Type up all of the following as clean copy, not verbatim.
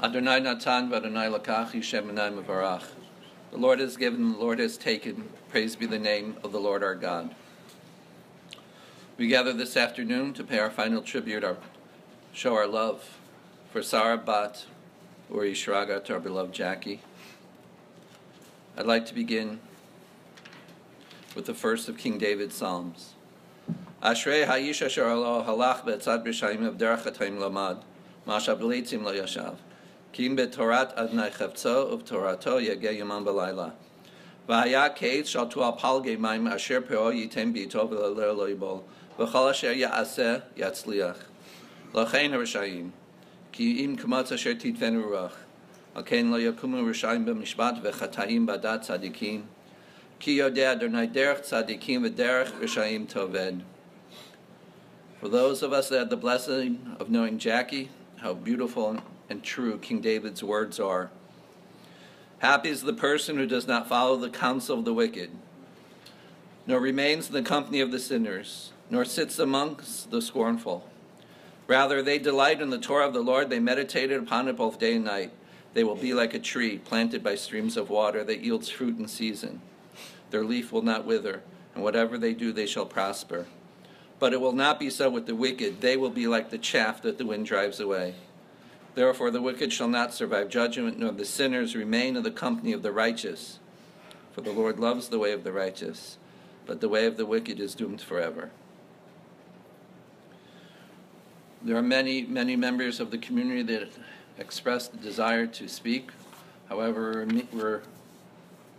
Adonai Natan v'Adonai Lakach Yishem Enai Mevarach. The Lord has given, the Lord has taken. Praise be the name of the Lord our God. We gather this afternoon to pay our final tribute, show our love for Sarah Bat Uri Shragat, our beloved Jackie. I'd like to begin with the first of King David's Psalms. Ashrei ha'ish asher lo halach be'etzad b'shayim v'derech hatayim lamad, ma'ashav b'leitzim lo yashav. Kim b'torat Adonai chefzo uv'torato yegeh yomam b'layla. V'haya ke'etz shal tu'al palgei mayim asher pe'o yitem b'ito v'le'ler lo yibol. V'chol asher ya'aseh yatzliach. L'chein ha'rishayim. Ki im k'motz asher titven ruach. Al kein lo yakumu rishayim b'mishpat v'chatayim b'dat tzadikim. Ki yodeh Adonai derech tzadikim v'derech rishayim toved. For those of us that had the blessing of knowing Jackie, how beautiful and true King David's words are. Happy is the person who does not follow the counsel of the wicked, nor remains in the company of the sinners, nor sits amongst the scornful. Rather, they delight in the Torah of the Lord. They meditated upon it both day and night. They will be like a tree planted by streams of water that yields fruit in season. Their leaf will not wither, and whatever they do, they shall prosper. But it will not be so with the wicked. They will be like the chaff that the wind drives away. Therefore the wicked shall not survive judgment, nor the sinners remain in the company of the righteous. For the Lord loves the way of the righteous, but the way of the wicked is doomed forever. There are many, many members of the community that expressed the desire to speak. However, we're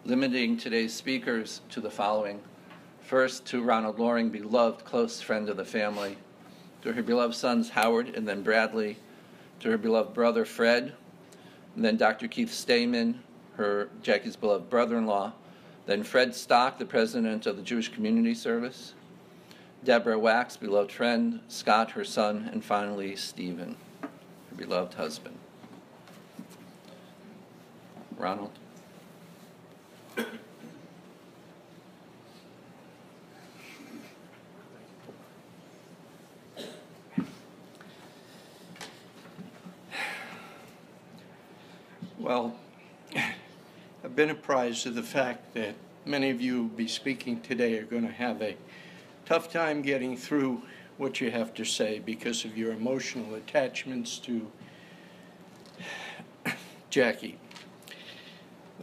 limiting today's speakers to the following. First, to Ronald Loring, beloved, close friend of the family. To her beloved sons, Howard and then Bradley. To her beloved brother, Fred. And then Dr. Keith Stamen, Jackie's beloved brother-in-law. Then Fred Stock, the president of the Jewish Community Service. Deborah Wax, beloved friend. Scott, her son. And finally, Stephen, her beloved husband. Ronald. Well, I've been apprised of the fact that many of you who will be speaking today are going to have a tough time getting through what you have to say because of your emotional attachments to Jackie.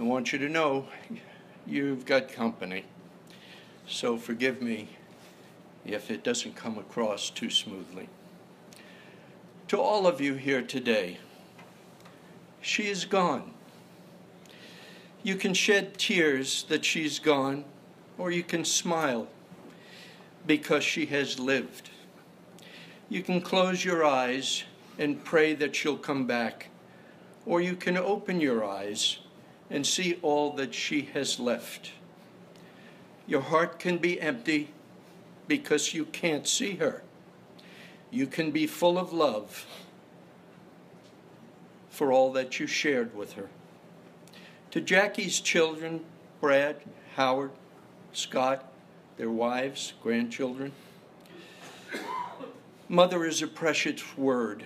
I want you to know you've got company, so forgive me if it doesn't come across too smoothly. To all of you here today, she is gone. You can shed tears that she's gone, or you can smile because she has lived. You can close your eyes and pray that she'll come back, or you can open your eyes and see all that she has left. Your heart can be empty because you can't see her. You can be full of love for all that you shared with her. To Jackie's children, Brad, Howard, Scott, their wives, grandchildren, mother is a precious word.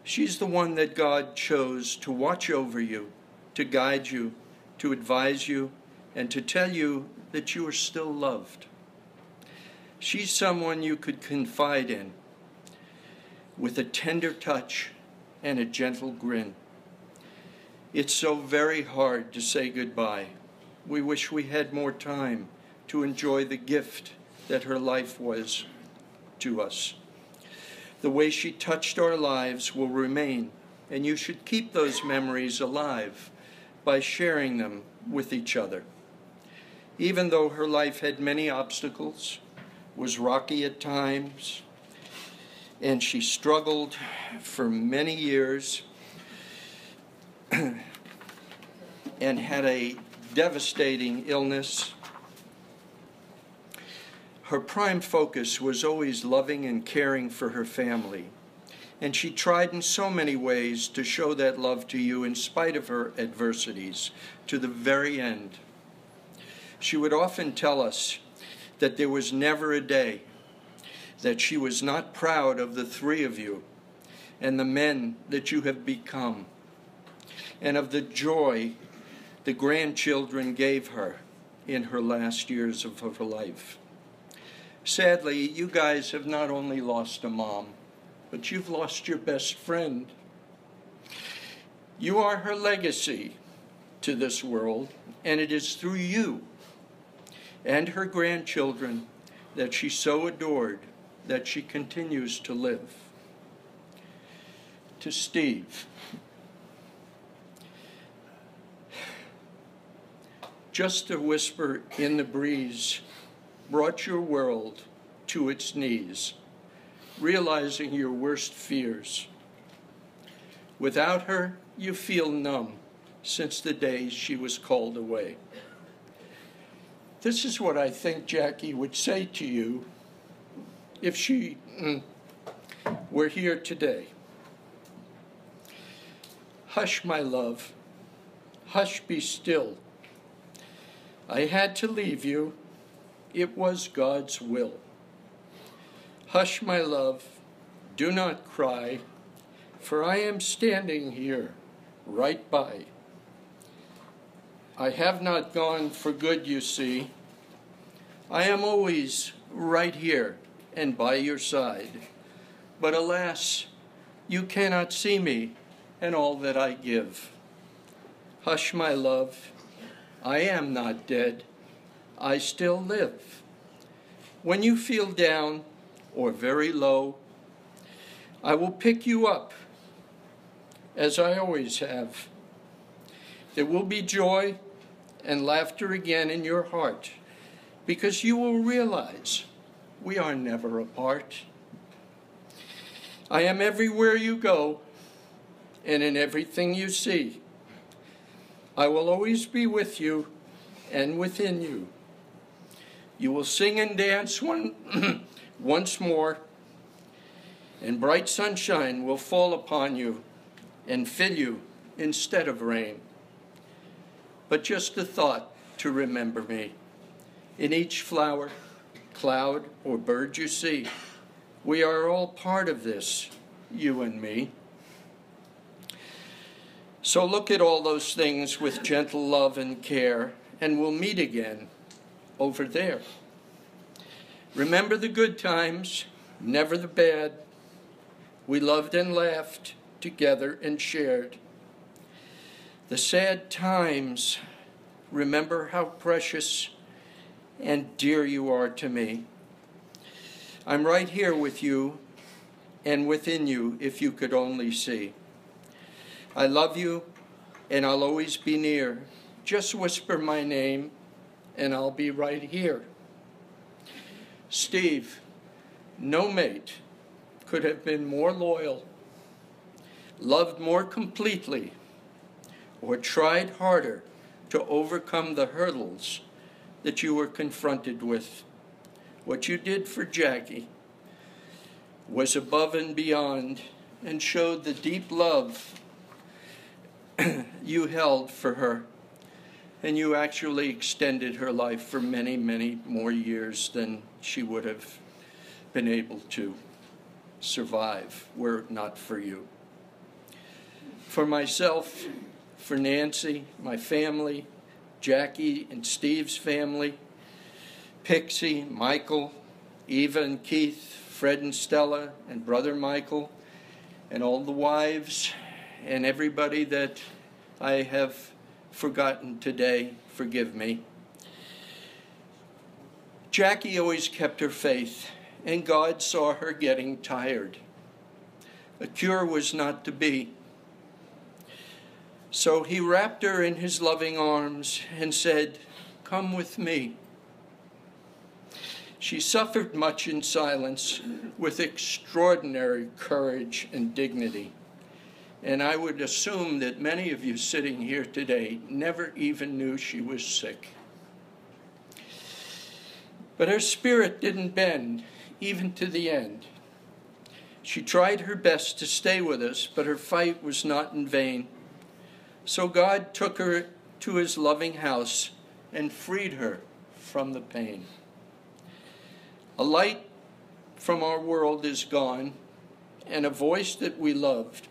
She's the one that God chose to watch over you, to guide you, to advise you, and to tell you that you are still loved. She's someone you could confide in with a tender touch and a gentle grin. It's so very hard to say goodbye. We wish we had more time to enjoy the gift that her life was to us. The way she touched our lives will remain, and you should keep those memories alive by sharing them with each other. Even though her life had many obstacles, was rocky at times, and she struggled for many years and had a devastating illness, her prime focus was always loving and caring for her family. And she tried in so many ways to show that love to you in spite of her adversities to the very end. She would often tell us that there was never a day that she was not proud of the three of you and the men that you have become, and of the joy the grandchildren gave her in her last years of her life. Sadly, you guys have not only lost a mom, but you've lost your best friend. You are her legacy to this world, and it is through you and her grandchildren that she so adored that she continues to live. To Steve, just a whisper in the breeze brought your world to its knees, realizing your worst fears. Without her, you feel numb since the day she was called away. This is what I think Jackie would say to you if she were here today. Hush, my love. Hush, be still. I had to leave you. It was God's will. Hush, my love. Do not cry, for I am standing here, right by. I have not gone for good, you see. I am always right here and by your side. But alas, you cannot see me and all that I give. Hush, my love. I am not dead. I still live. When you feel down or very low, I will pick you up, as I always have. There will be joy and laughter again in your heart, because you will realize we are never apart. I am everywhere you go and in everything you see. I will always be with you and within you. You will sing and dance once more, and bright sunshine will fall upon you and fill you instead of rain. But just a thought to remember me. In each flower, cloud, or bird you see, we are all part of this, you and me. So look at all those things with gentle love and care, and we'll meet again over there. Remember the good times, never the bad. We loved and laughed together and shared. The sad times, remember how precious and dear you are to me. I'm right here with you and within you, if you could only see. I love you, and I'll always be near. Just whisper my name, and I'll be right here. Steve, no mate could have been more loyal, loved more completely, or tried harder to overcome the hurdles that you were confronted with. What you did for Jackie was above and beyond, and showed the deep love you held for her. And you actually extended her life for many, many more years than she would have been able to survive were it not for you. For myself, for Nancy, my family, Jackie and Steve's family, Pixie, Michael, Eva and Keith, Fred and Stella, and Brother Michael, and all the wives, and everybody that I have forgotten today, forgive me. Jackie always kept her faith, and God saw her getting tired. A cure was not to be. So he wrapped her in his loving arms and said, "Come with me." She suffered much in silence with extraordinary courage and dignity. And I would assume that many of you sitting here today never even knew she was sick. But her spirit didn't bend, even to the end. She tried her best to stay with us, but her fight was not in vain. So God took her to his loving house and freed her from the pain. A light from our world is gone, and a voice that we loved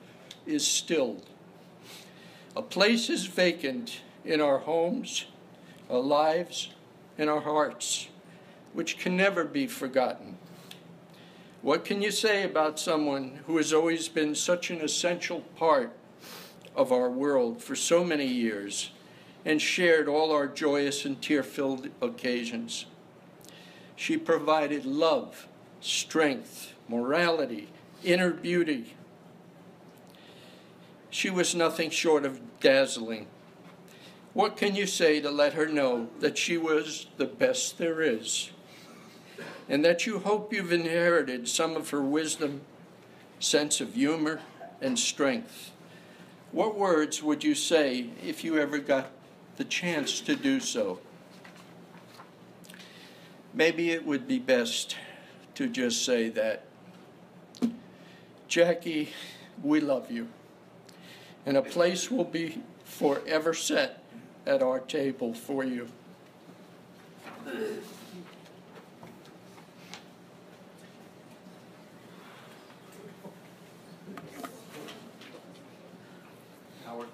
is stilled. A place is vacant in our homes, our lives, and our hearts, which can never be forgotten. What can you say about someone who has always been such an essential part of our world for so many years and shared all our joyous and tear-filled occasions? She provided love, strength, morality, inner beauty. She was nothing short of dazzling. What can you say to let her know that she was the best there is, and that you hope you've inherited some of her wisdom, sense of humor, and strength? What words would you say if you ever got the chance to do so? Maybe it would be best to just say that, Jackie, we love you, and a place will be forever set at our table for you. Howard.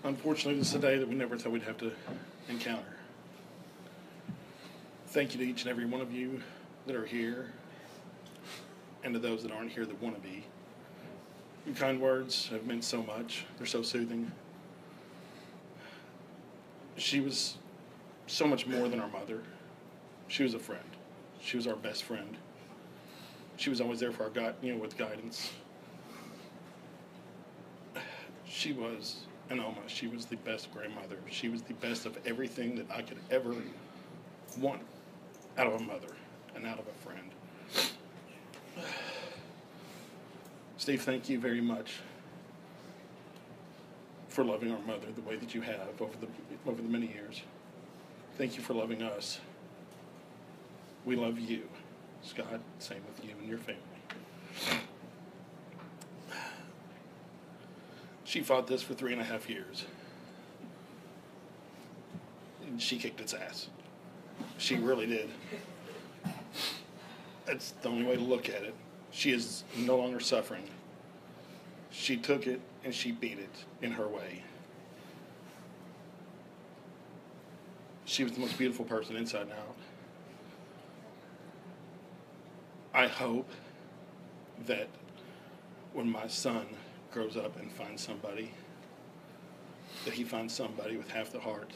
Unfortunately, this is a day that we never thought we'd have to encounter. Thank you to each and every one of you that are here, and to those that aren't here that want to be. Your kind words have meant so much. They're so soothing. She was so much more than our mother. She was a friend. She was our best friend. She was always there for our with guidance. She was an Oma. She was the best grandmother. She was the best of everything that I could ever want out of a mother and out of a friend. Steve, thank you very much for loving our mother the way that you have over the many years. Thank you for loving us. We love you. Scott, same with you and your family. She fought this for 3.5 years. And she kicked its ass. She really did. That's the only way to look at it. She is no longer suffering. She took it and she beat it in her way. She was the most beautiful person inside and out. I hope that when my son grows up and finds somebody, that he finds somebody with half the heart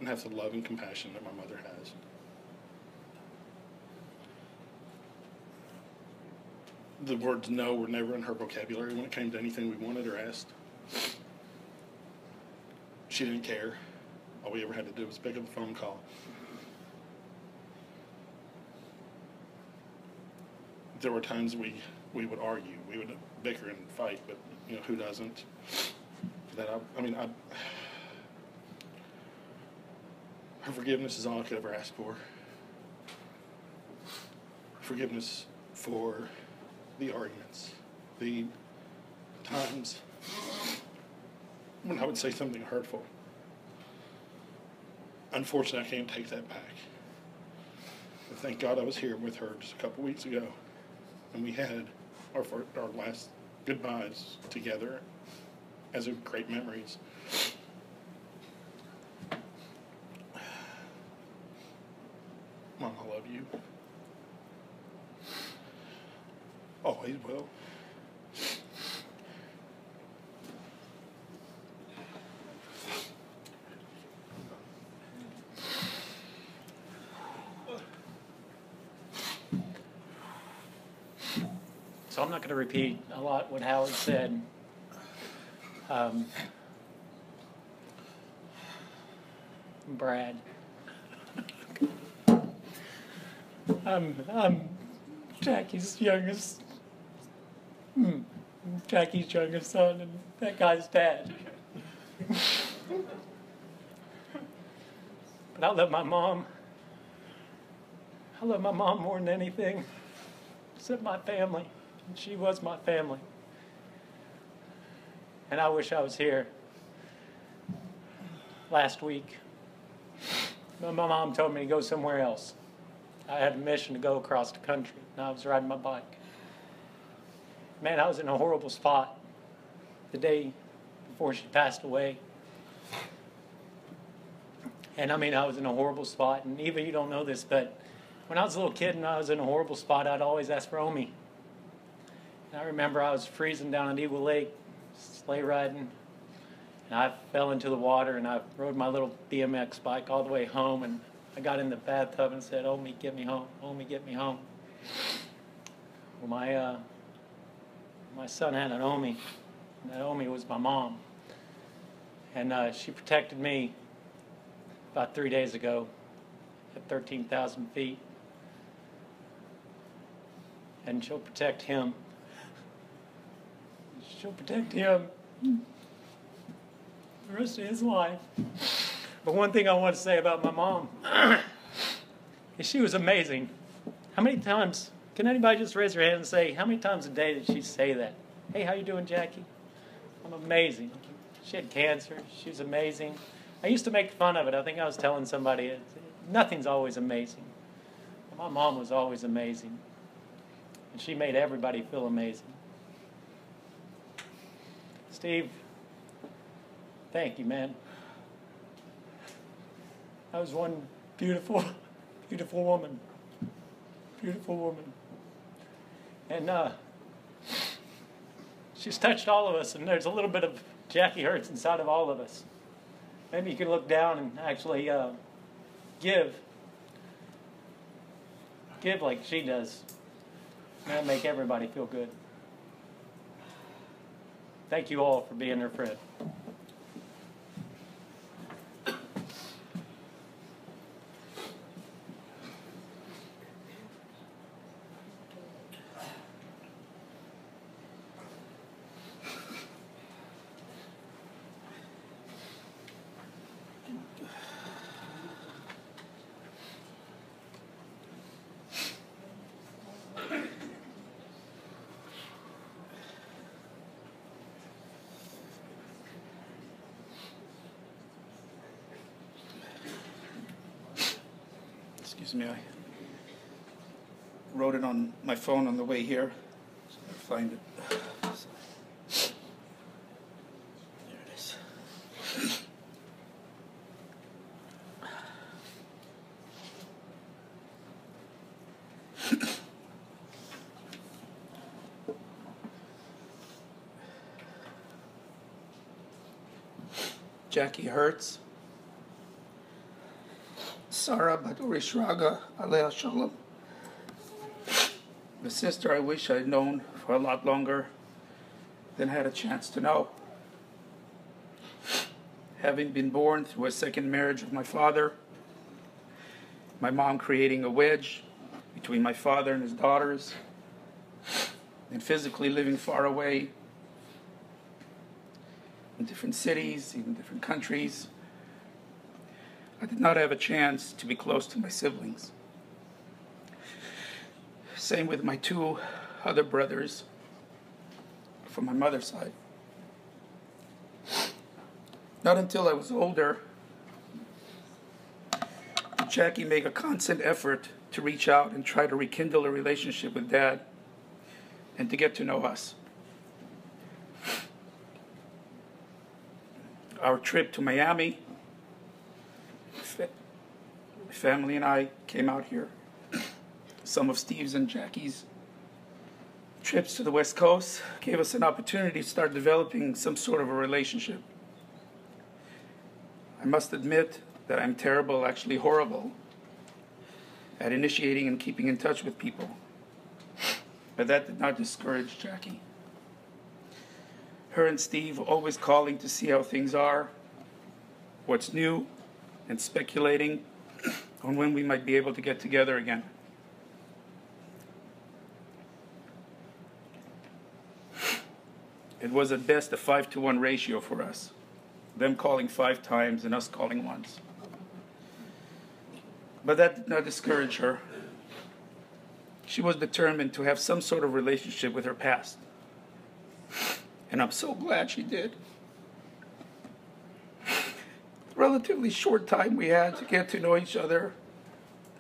and half the love and compassion that my mother has. The words no were never in her vocabulary when it came to anything we wanted or asked. She didn't care. All we ever had to do was pick up the phone call. There were times we would argue, we would bicker and fight, but who doesn't? Her forgiveness is all I could ever ask for. Forgiveness for the arguments, the times when I would say something hurtful. Unfortunately, I can't take that back. But thank God I was here with her just a couple weeks ago, and we had our last goodbyes together as of great memories. you. Always will. So I'm not going to repeat a lot what Howard said. Brad. I'm Jackie's youngest son, and that guy's dad. But I love my mom. I love my mom more than anything, except my family. And she was my family. And I wish I was here last week. But my mom told me to go somewhere else. I had a mission to go across the country, and I was riding my bike. Man, I was in a horrible spot the day before she passed away. And I mean, I was in a horrible spot. And Eva, you don't know this, but when I was a little kid and I was in a horrible spot, I'd always ask for Omi. And I remember I was freezing down at Eagle Lake, sleigh riding, and I fell into the water, and I rode my little BMX bike all the way home, and I got in the bathtub and said, Omi, get me home. Omi, get me home. Well, my son had an Omi, and that Omi was my mom. And she protected me about 3 days ago at 13,000 feet. And she'll protect him. She'll protect him the rest of his life. But one thing I want to say about my mom is she was amazing. How many times, can anybody just raise their hand and say, how many times a day did she say that? Hey, how you doing, Jackie? I'm amazing. She had cancer. She was amazing. I used to make fun of it. I think I was telling somebody, nothing's always amazing. My mom was always amazing. And she made everybody feel amazing. Steve, thank you, man. That was one beautiful, beautiful woman. Beautiful woman. And she's touched all of us, and there's a little bit of Jackie Hurts inside of all of us. Maybe you can look down and actually give like she does. And that'll make everybody feel good. Thank you all for being her friend. Excuse me, I wrote it on my phone on the way here. So I find it. There it is. Jackie Hurts. Sarah Baduri Shraga, Alea Shalom. The sister I wish I'd known for a lot longer than had a chance to know. Having been born through a second marriage of my father, my mom creating a wedge between my father and his daughters, and physically living far away in different cities, even different countries, I did not have a chance to be close to my siblings. Same with my two other brothers from my mother's side. Not until I was older did Jackie make a constant effort to reach out and try to rekindle a relationship with Dad and to get to know us. Our trip to Miami, my family and I came out here. some of Steve's and Jackie's trips to the West Coast gave us an opportunity to start developing some sort of a relationship. I must admit that I'm terrible, actually horrible, at initiating and keeping in touch with people. But that did not discourage Jackie. Her and Steve always calling to see how things are, what's new, and speculating on when we might be able to get together again. It was at best a 5-to-1 ratio for us, them calling 5 times and us calling once. But that did not discourage her. She was determined to have some sort of relationship with her past. And I'm so glad she did. The relatively short time we had to get to know each other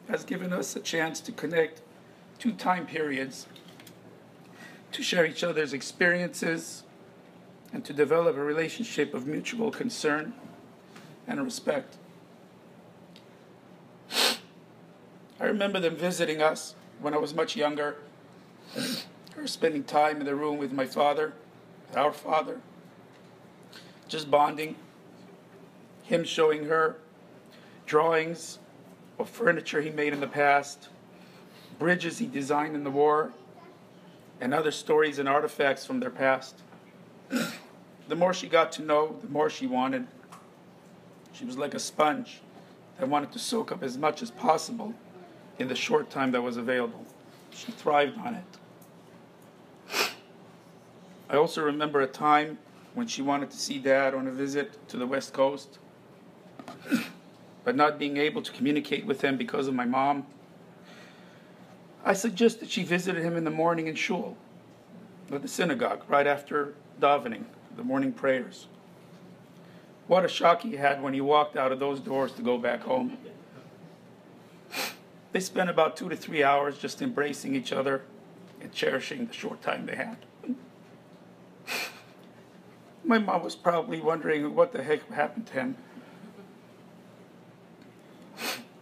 has given us a chance to connect 2 time periods, to share each other's experiences, and to develop a relationship of mutual concern and respect. I remember them visiting us when I was much younger, her spending time in the room with my father, our father, just bonding, him showing her drawings of furniture he made in the past, bridges he designed in the war, and other stories and artifacts from their past. The more she got to know, the more she wanted. She was like a sponge that wanted to soak up as much as possible in the short time that was available. She thrived on it. I also remember a time when she wanted to see Dad on a visit to the West Coast, but not being able to communicate with him because of my mom. I suggested she visited him in the morning in shul, at the synagogue, right after davening, the morning prayers. What a shock he had when he walked out of those doors to go back home. They spent about 2 to 3 hours just embracing each other and cherishing the short time they had. My mom was probably wondering what the heck happened to him.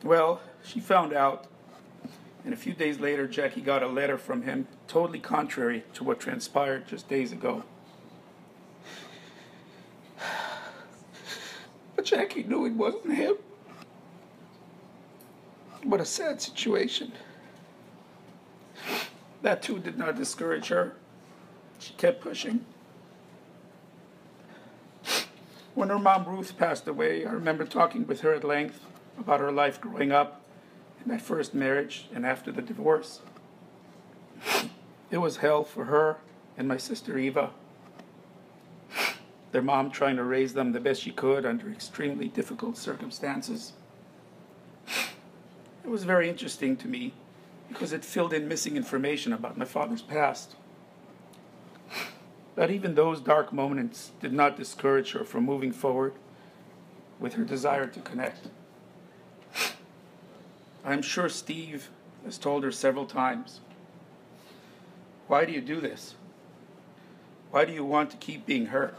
Well, she found out, and a few days later, Jackie got a letter from him, totally contrary to what transpired just days ago. But Jackie knew it wasn't him. What a sad situation. That too did not discourage her. She kept pushing. When her mom Ruth passed away, I remember talking with her at length about her life growing up in that first marriage and after the divorce. It was hell for her and my sister Eva. Their mom trying to raise them the best she could under extremely difficult circumstances. It was very interesting to me because it filled in missing information about my father's past. But even those dark moments did not discourage her from moving forward with her desire to connect. I'm sure Steve has told her several times, "Why do you do this? Why do you want to keep being hurt?"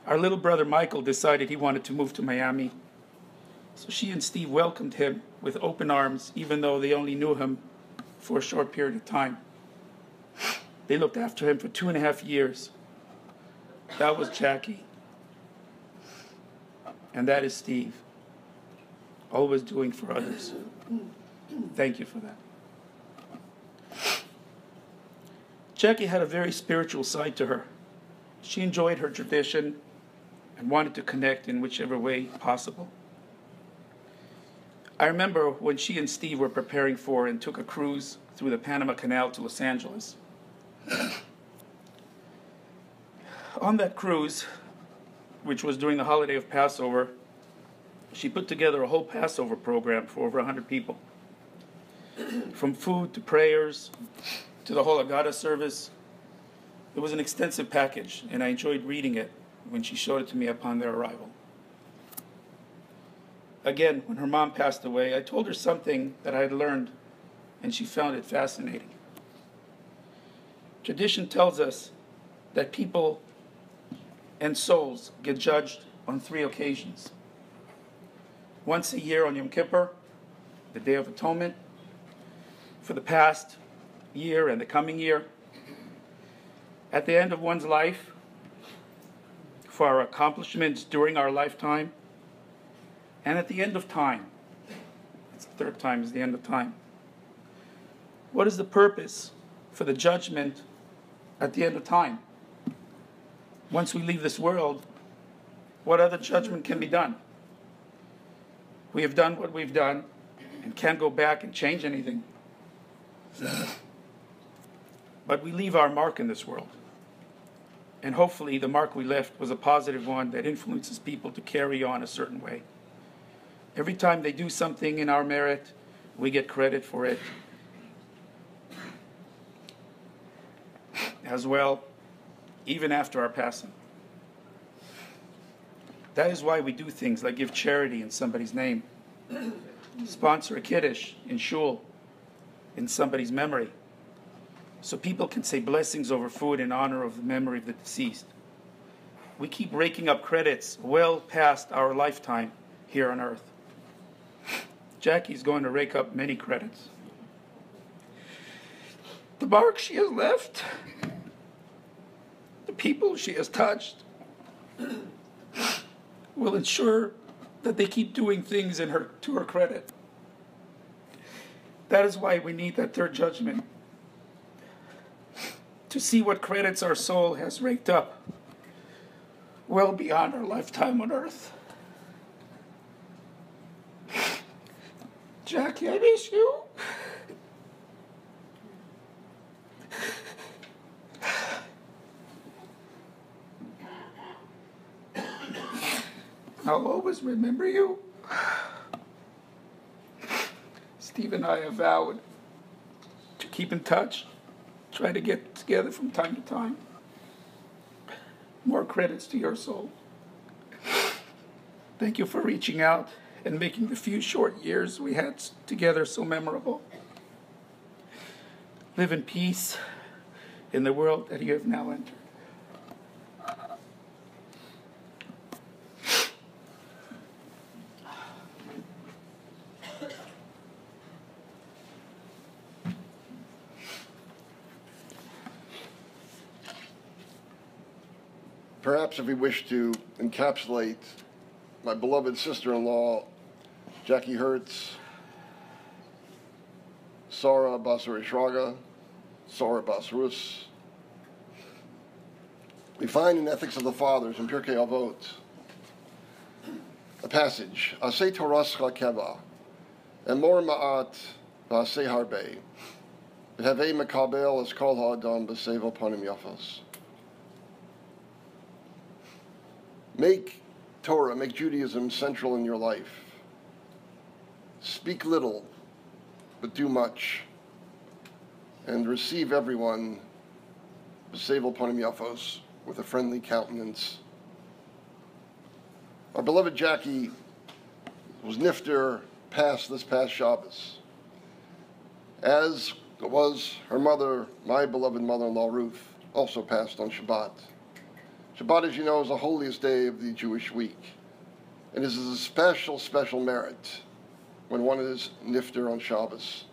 Our little brother Michael decided he wanted to move to Miami, so she and Steve welcomed him with open arms, even though they only knew him for a short period of time. They looked after him for 2.5 years. That was Jackie. And that is Steve. Always doing for others. Thank you for that. Jackie had a very spiritual side to her. She enjoyed her tradition and wanted to connect in whichever way possible. I remember when she and Steve were preparing for and took a cruise through the Panama Canal to Los Angeles. On that cruise, which was during the holiday of Passover, she put together a whole Passover program for over 100 people. From food to prayers to the whole Haggadah service. It was an extensive package, and I enjoyed reading it when she showed it to me upon their arrival. Again, when her mom passed away, I told her something that I had learned, and she found it fascinating. Tradition tells us that people and souls get judged on 3 occasions. Once a year on Yom Kippur, the Day of Atonement, for the past year and the coming year. At the end of one's life, for our accomplishments during our lifetime, and at the end of time. It's the third time is the end of time. What is the purpose for the judgment at the end of time? Once we leave this world, what other judgment can be done? We have done what we've done and can't go back and change anything. But we leave our mark in this world. And hopefully the mark we left was a positive one that influences people to carry on a certain way. Every time they do something in our merit, we get credit for it. As well, even after our passing. That is why we do things like give charity in somebody's name, sponsor a kiddush in shul in somebody's memory, so people can say blessings over food in honor of the memory of the deceased. We keep raking up credits well past our lifetime here on earth. Jackie's going to rake up many credits. The mark she has left, the people she has touched, will ensure that they keep doing things to her credit. That is why we need that third judgment, to see what credits our soul has raked up well beyond our lifetime on earth. Jackie, I miss you. I'll always remember you. Steve and I have vowed to keep in touch, try to get together from time to time. More credits to your soul. Thank you for reaching out and making the few short years we had together so memorable. Live in peace in the world that you have now entered. Perhaps if we wish to encapsulate my beloved sister-in-law, Jackie Hertz, Sarah Basuri Shraga, Sarah Basrus, we find in Ethics of the Fathers in Pirkei Avot a passage, Aseh Torascha Keva, Emor Ma'at V'aseh Harbe, V'havei Mekabel Es Kol Ha'adam B'Seva Panim Yafas. Make Torah, make Judaism central in your life. Speak little, but do much. And receive everyone, b'sevel panim yafos, with a friendly countenance. Our beloved Jackie was nifter this past Shabbos, as was her mother, my beloved mother-in-law Ruth, also passed on Shabbat. Shabbat, as you know, is the holiest day of the Jewish week. And this is a special, special merit when one is nifter on Shabbos.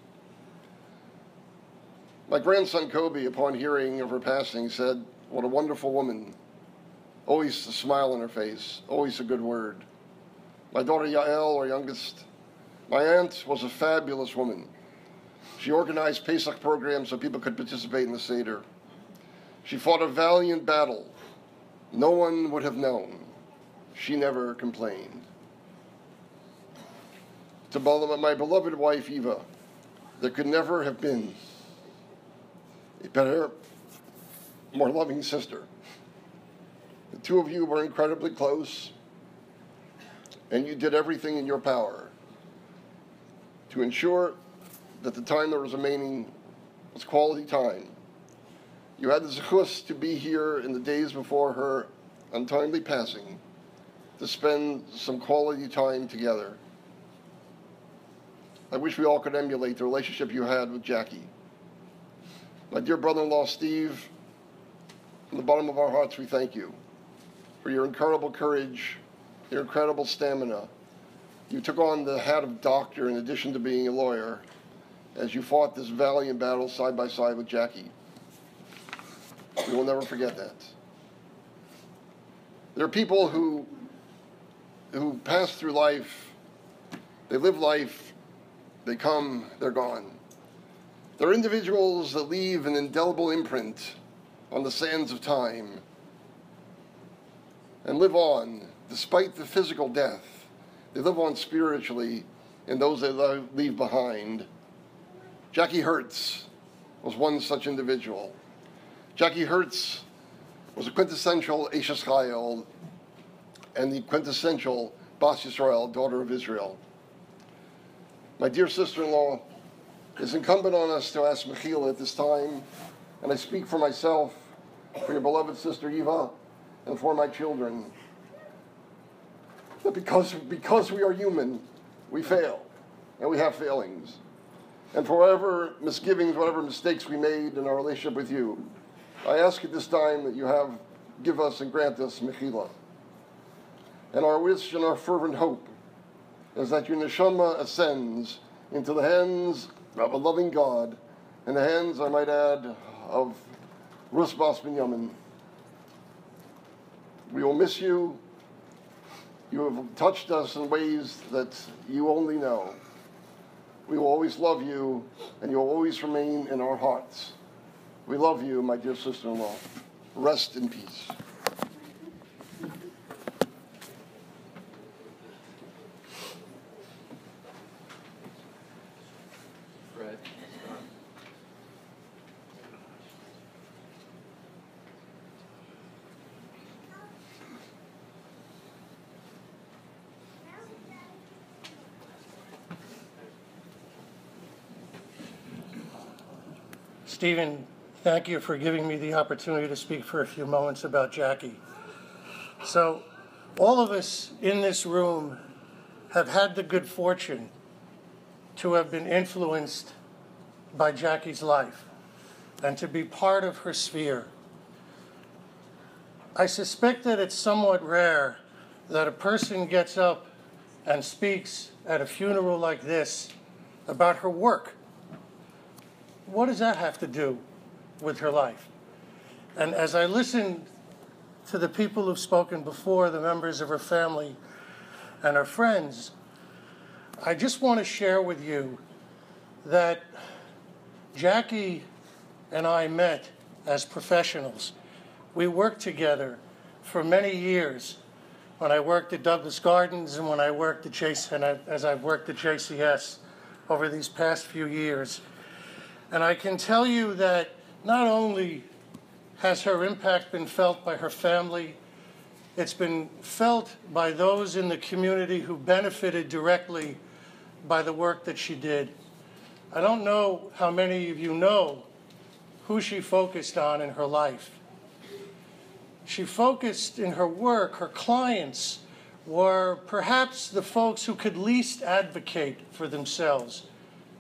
My grandson Kobe, upon hearing of her passing, said, "What a wonderful woman. Always a smile on her face, always a good word." My daughter Yael, our youngest, my aunt was a fabulous woman. She organized Pesach programs so people could participate in the Seder. She fought a valiant battle. No one would have known. She never complained. To my beloved wife, Eva, there could never have been a better, more loving sister. The two of you were incredibly close, and you did everything in your power to ensure that the time that was remaining was quality time. You had the zechus to be here in the days before her untimely passing, to spend some quality time together. I wish we all could emulate the relationship you had with Jackie. My dear brother-in-law Steve, from the bottom of our hearts we thank you for your incredible courage, your incredible stamina, You took on the hat of doctor in addition to being a lawyer as you fought this valiant battle side by side with Jacque. We will never forget that. There are people who pass through life, they live life, they come, they're gone. There are individuals that leave an indelible imprint on the sands of time and live on despite the physical death. They live on spiritually in those they leave behind. Jacque Hertz was one such individual. Jacque Hertz was a quintessential Eshes Chayil and the quintessential Bas Yisrael, daughter of Israel. My dear sister-in-law, it's incumbent on us to ask Mechila at this time, and I speak for myself, for your beloved sister Eva, and for my children, that because we are human, we fail, and we have failings. And for whatever misgivings, whatever mistakes we made in our relationship with you, I ask at this time that you give us and grant us Mechila. And our wish and our fervent hope is that your neshama ascends into the hands of a loving God, in the hands, I might add, of Rus Bas Binyamin. We will miss you. You have touched us in ways that you only know. We will always love you, and you will always remain in our hearts. We love you, my dear sister-in-law. Rest in peace. Fred. Stephen, thank you for giving me the opportunity to speak for a few moments about Jacque. So, all of us in this room have had the good fortune to have been influenced by Jacque's life and to be part of her sphere. I suspect that it's somewhat rare that a person gets up and speaks at a funeral like this about her work. What does that have to do with her life? And as I listened to the people who've spoken before, the members of her family and her friends, I just want to share with you that Jacque and I met as professionals. We worked together for many years when I worked at Douglas Gardens and when I worked at as I've worked at JCS over these past few years. And I can tell you that not only has her impact been felt by her family, it's been felt by those in the community who benefited directly by the work that she did. I don't know how many of you know who she focused on in her life. She focused in her work, her clients were perhaps the folks who could least advocate for themselves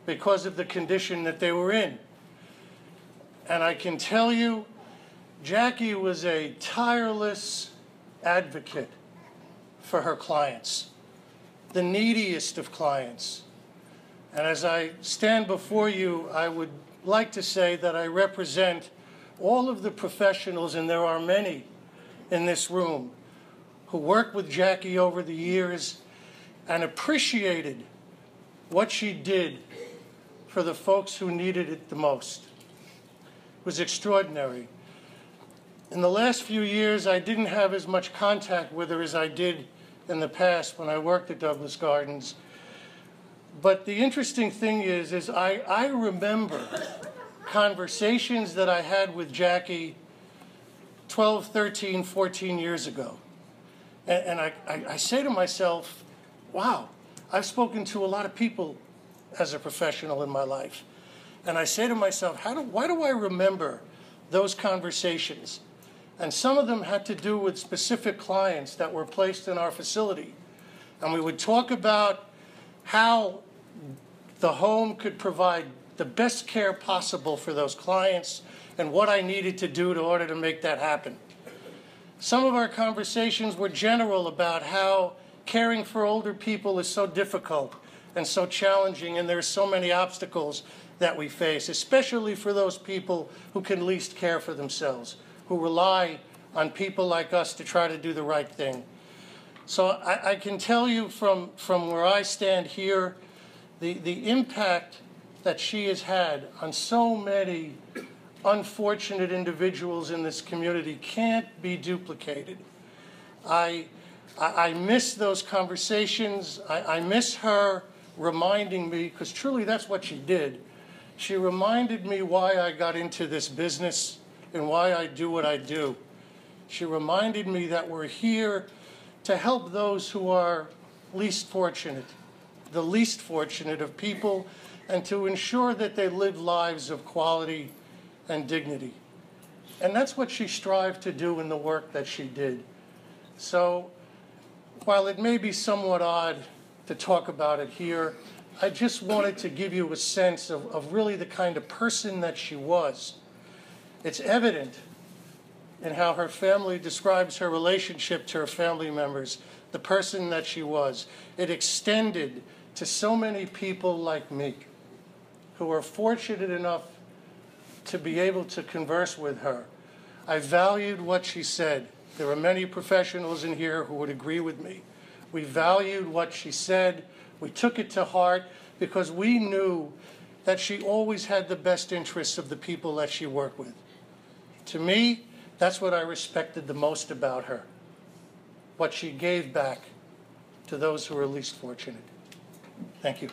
because of the condition that they were in. And I can tell you, Jacque was a tireless advocate for her clients, the neediest of clients. And as I stand before you, I would like to say that I represent all of the professionals, and there are many in this room, who worked with Jacque over the years and appreciated what she did for the folks who needed it the most. It was extraordinary. In the last few years, I didn't have as much contact with her as I did in the past when I worked at Douglas Gardens. But the interesting thing is I remember conversations that I had with Jacque 12, 13, 14 years ago. And I say to myself, wow, I've spoken to a lot of people as a professional in my life. And I say to myself, why do I remember those conversations? And some of them had to do with specific clients that were placed in our facility. And we would talk about how the home could provide the best care possible for those clients and what I needed to do in order to make that happen. Some of our conversations were general about how caring for older people is so difficult and so challenging, and there's so many obstacles that we face, especially for those people who can least care for themselves, who rely on people like us to try to do the right thing. So I can tell you from where I stand here, the impact that she has had on so many unfortunate individuals in this community can't be duplicated. I miss those conversations. I miss her reminding me, because truly that's what she did. She reminded me why I got into this business and why I do what I do. She reminded me that we're here to help those who are least fortunate, the least fortunate of people, and to ensure that they live lives of quality and dignity. And that's what she strived to do in the work that she did. So while it may be somewhat odd to talk about it here, I just wanted to give you a sense of really the kind of person that she was. It's evident in how her family describes her relationship to her family members, the person that she was. It extended to so many people like me who are fortunate enough to be able to converse with her. I valued what she said. There are many professionals in here who would agree with me. We valued what she said. We took it to heart because we knew that she always had the best interests of the people that she worked with. To me, that's what I respected the most about her, what she gave back to those who are least fortunate. Thank you.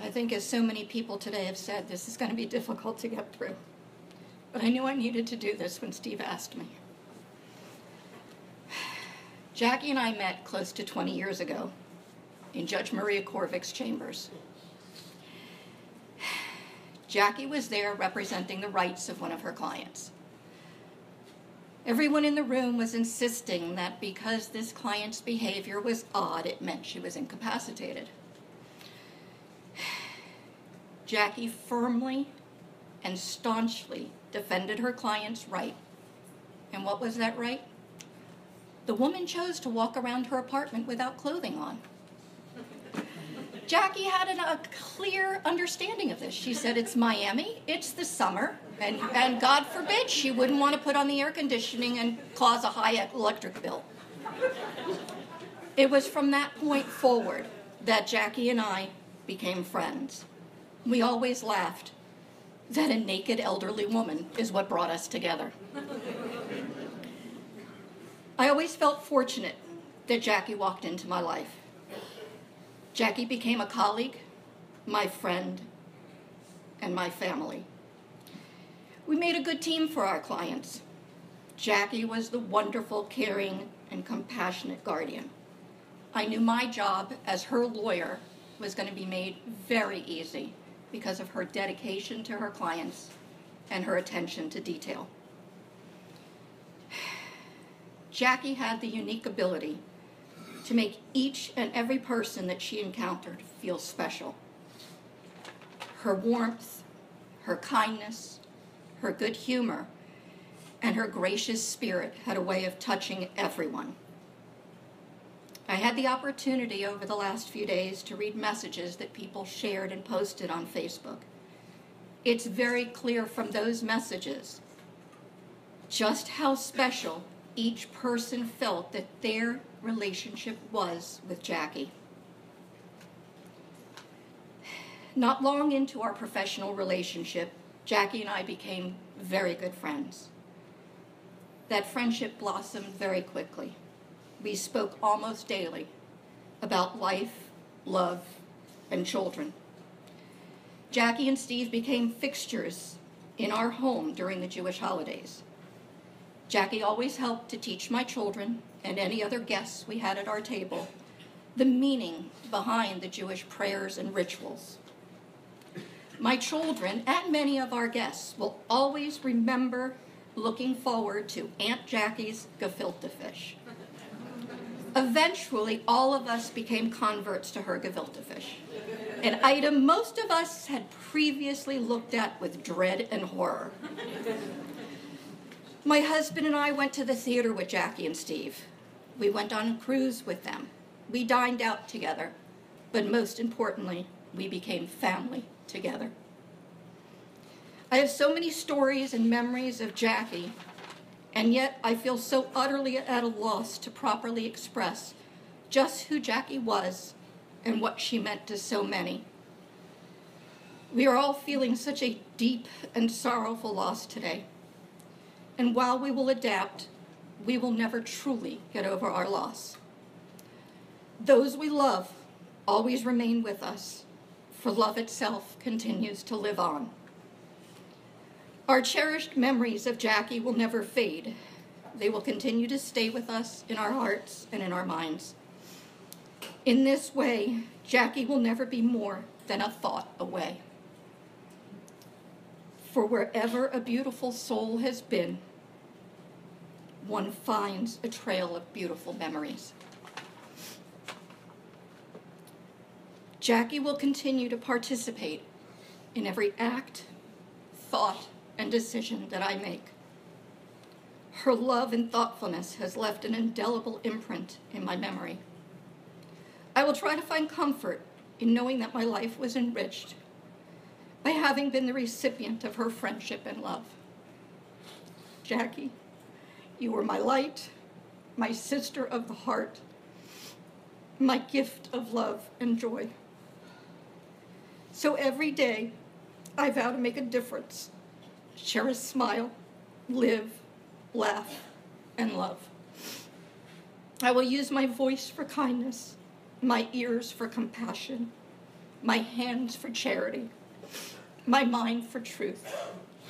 I think, as so many people today have said, this is going to be difficult to get through. But I knew I needed to do this when Steve asked me. Jackie and I met close to 20 years ago in Judge Maria Korvick's chambers. Jackie was there representing the rights of one of her clients. Everyone in the room was insisting that because this client's behavior was odd, it meant she was incapacitated. Jackie firmly and staunchly defended her client's right. And what was that right? The woman chose to walk around her apartment without clothing on. Jackie had a clear understanding of this. She said, it's Miami, it's the summer, and God forbid she wouldn't want to put on the air conditioning and cause a high electric bill. It was from that point forward that Jackie and I became friends. We always laughed that a naked elderly woman is what brought us together. I always felt fortunate that Jackie walked into my life. Jackie became a colleague, my friend, and my family. We made a good team for our clients. Jackie was the wonderful, caring, and compassionate guardian. I knew my job as her lawyer was going to be made very easy because of her dedication to her clients and her attention to detail. Jackie had the unique ability to make each and every person that she encountered feel special. Her warmth, her kindness, her good humor, and her gracious spirit had a way of touching everyone. I had the opportunity over the last few days to read messages that people shared and posted on Facebook. It's very clear from those messages just how special each person felt that their relationship was with Jackie. Not long into our professional relationship, Jackie and I became very good friends. That friendship blossomed very quickly. We spoke almost daily about life, love, and children. Jackie and Steve became fixtures in our home during the Jewish holidays. Jackie always helped to teach my children and any other guests we had at our table the meaning behind the Jewish prayers and rituals. My children and many of our guests will always remember looking forward to Aunt Jackie's gefilte fish. Eventually, all of us became converts to her gefilte fish, an item most of us had previously looked at with dread and horror. My husband and I went to the theater with Jacque and Steve. We went on a cruise with them. We dined out together. But most importantly, we became family together. I have so many stories and memories of Jacque, and yet I feel so utterly at a loss to properly express just who Jacque was and what she meant to so many. We are all feeling such a deep and sorrowful loss today. And while we will adapt, we will never truly get over our loss. Those we love always remain with us, for love itself continues to live on. Our cherished memories of Jacque will never fade. They will continue to stay with us in our hearts and in our minds. In this way, Jacque will never be more than a thought away. For wherever a beautiful soul has been, one finds a trail of beautiful memories. Jacque will continue to participate in every act, thought, and decision that I make. Her love and thoughtfulness has left an indelible imprint in my memory. I will try to find comfort in knowing that my life was enriched by having been the recipient of her friendship and love. Jacque, you were my light, my sister of the heart, my gift of love and joy. So every day, I vow to make a difference, share a smile, live, laugh, and love. I will use my voice for kindness, my ears for compassion, my hands for charity, my mind for truth,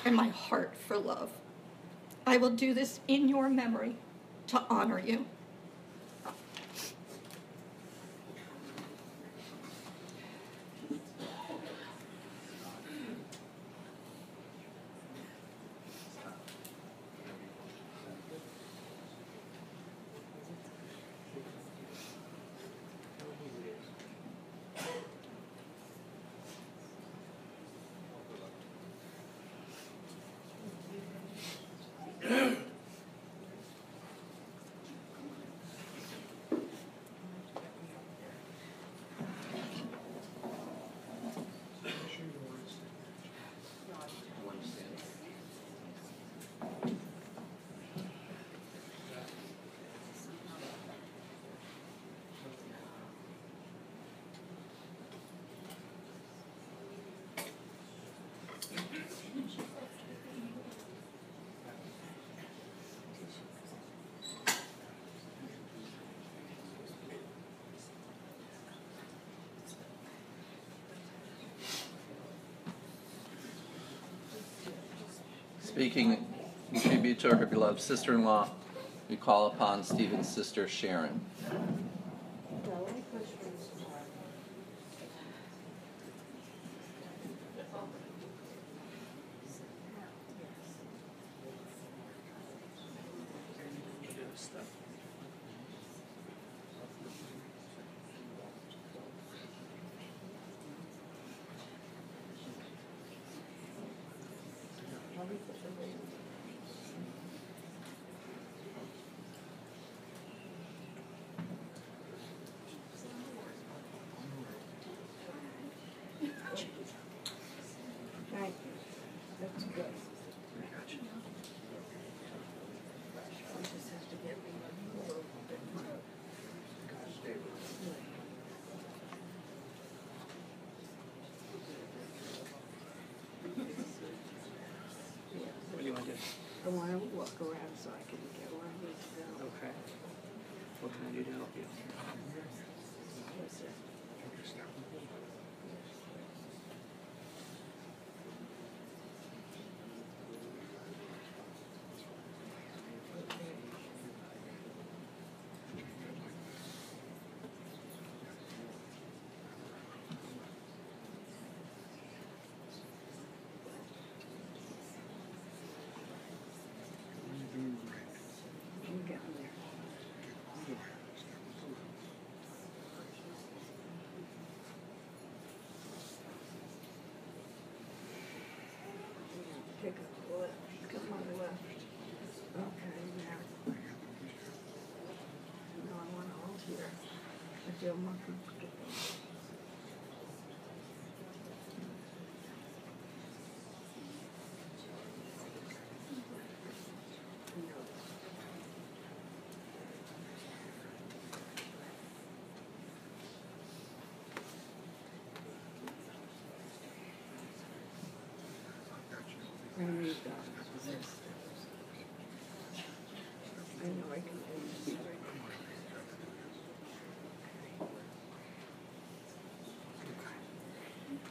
and my heart for love. I will do this in your memory to honor you. Speaking in tribute to her beloved sister-in-law, we call upon Stephen's sister, Sharon. I want to walk around so I can get where I need to go. Okay. What can I do to help you? What's it? I'm getting there. take a left. Come on the left. Okay, now. No, I want to hold here. I feel more comfortable. And read that. I know I can do this.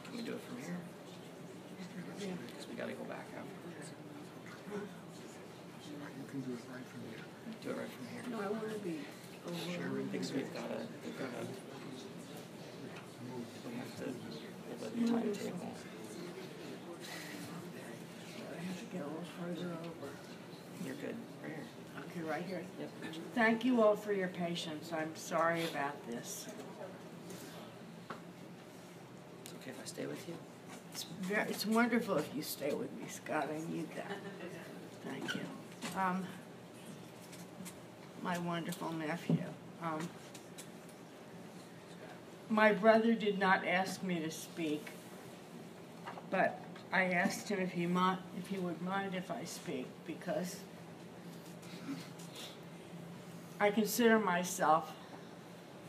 Can we do it from here? Yeah. Because we got to go back afterwards. You can do it right from here. Do it right from here. No, I want to be over. Because we've got to we have to hold the timetable. I have to get a little further over. You're good. Right here. Okay, right here. Yep. Thank you all for your patience. I'm sorry about this. It's okay if I stay with you? It's wonderful if you stay with me, Scott. I need that. Thank you. My wonderful nephew. My brother did not ask me to speak, but I asked him if he would mind if I speak, because I consider myself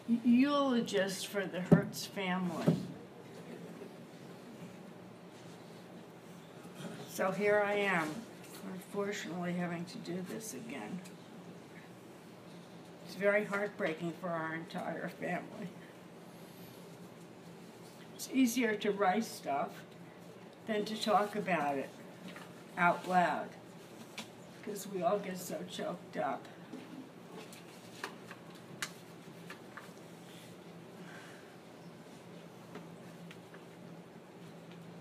eulogist for the Hertz family. So here I am, unfortunately having to do this again. It's very heartbreaking for our entire family. It's easier to write stuff than to talk about it out loud, because we all get so choked up.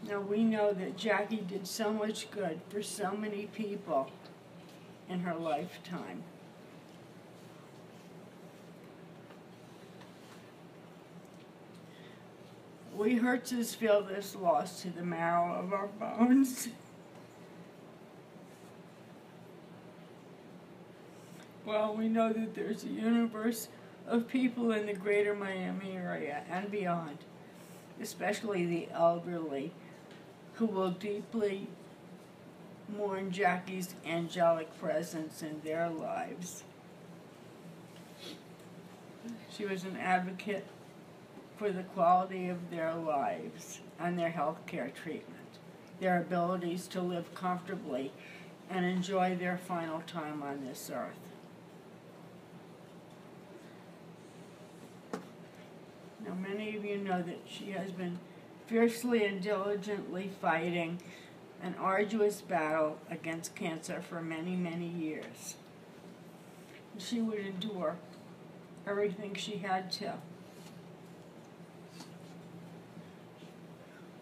Now we know that Jackie did so much good for so many people in her lifetime. We Hertzes feel this loss to the marrow of our bones. Well, we know that there's a universe of people in the greater Miami area and beyond, especially the elderly, who will deeply mourn Jackie's angelic presence in their lives. She was an advocate for the quality of their lives and their health care treatment, their abilities to live comfortably and enjoy their final time on this earth. Now, many of you know that she has been fiercely and diligently fighting an arduous battle against cancer for many, many years. She would endure everything she had to,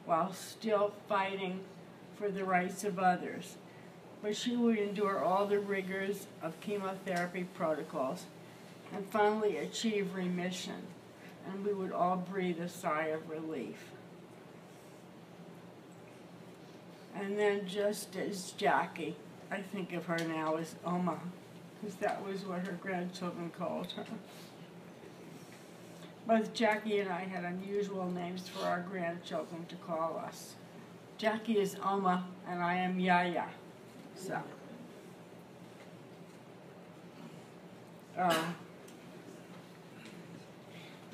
while still fighting for the rights of others. But she would endure all the rigors of chemotherapy protocols and finally achieve remission, and we would all breathe a sigh of relief. And then, just as Jackie, I think of her now as Oma, because that was what her grandchildren called her. Both Jackie and I had unusual names for our grandchildren to call us. Jackie is Oma, and I am Yaya. So, and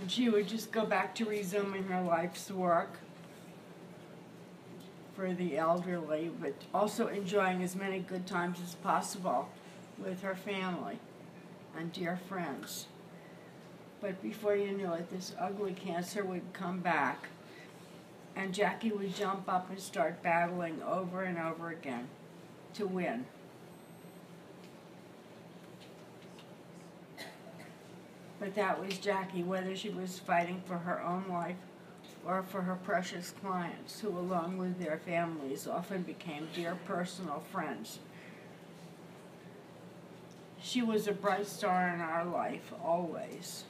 she would just go back to resuming her life's work for the elderly, but also enjoying as many good times as possible with her family and dear friends. But before you knew it, this ugly cancer would come back, and Jackie would jump up and start battling over and over again to win. But that was Jackie, whether she was fighting for her own life or for her precious clients, who, along with their families, often became dear personal friends. She was a bright star in our life, always.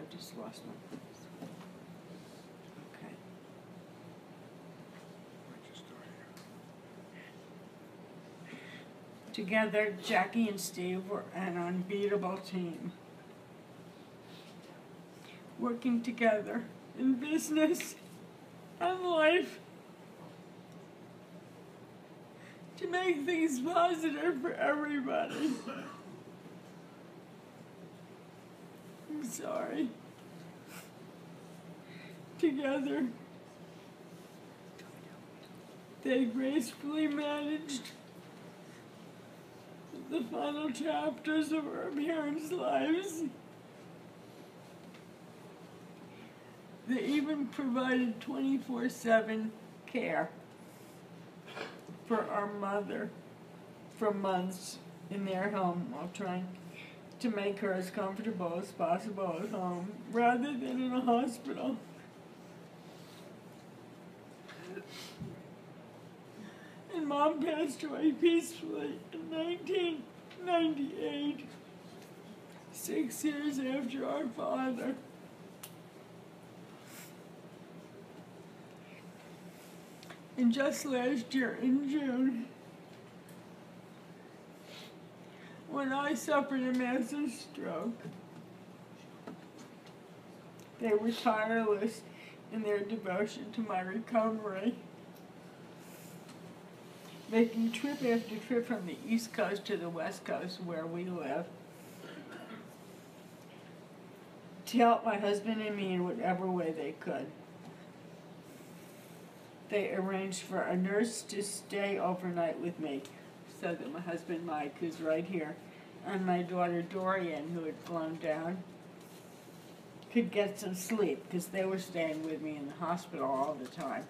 I just lost my place. Okay. Together, Jackie and Steve were an unbeatable team. Working together in business and life to make things positive for everybody. I'm sorry. Together, they gracefully managed the final chapters of our parents' lives. They even provided 24/7 care for our mother for months in their home while trying to make her as comfortable as possible at home rather than in a hospital. And Mom passed away peacefully in 1998, 6 years after our father. And just last year in June, when I suffered a massive stroke, they were tireless in their devotion to my recovery, making trip after trip from the East Coast to the West Coast where we live to help my husband and me in whatever way they could. They arranged for a nurse to stay overnight with me so that my husband Mike, who's right here, and my daughter Dorian, who had flown down, could get some sleep because they were staying with me in the hospital all the time.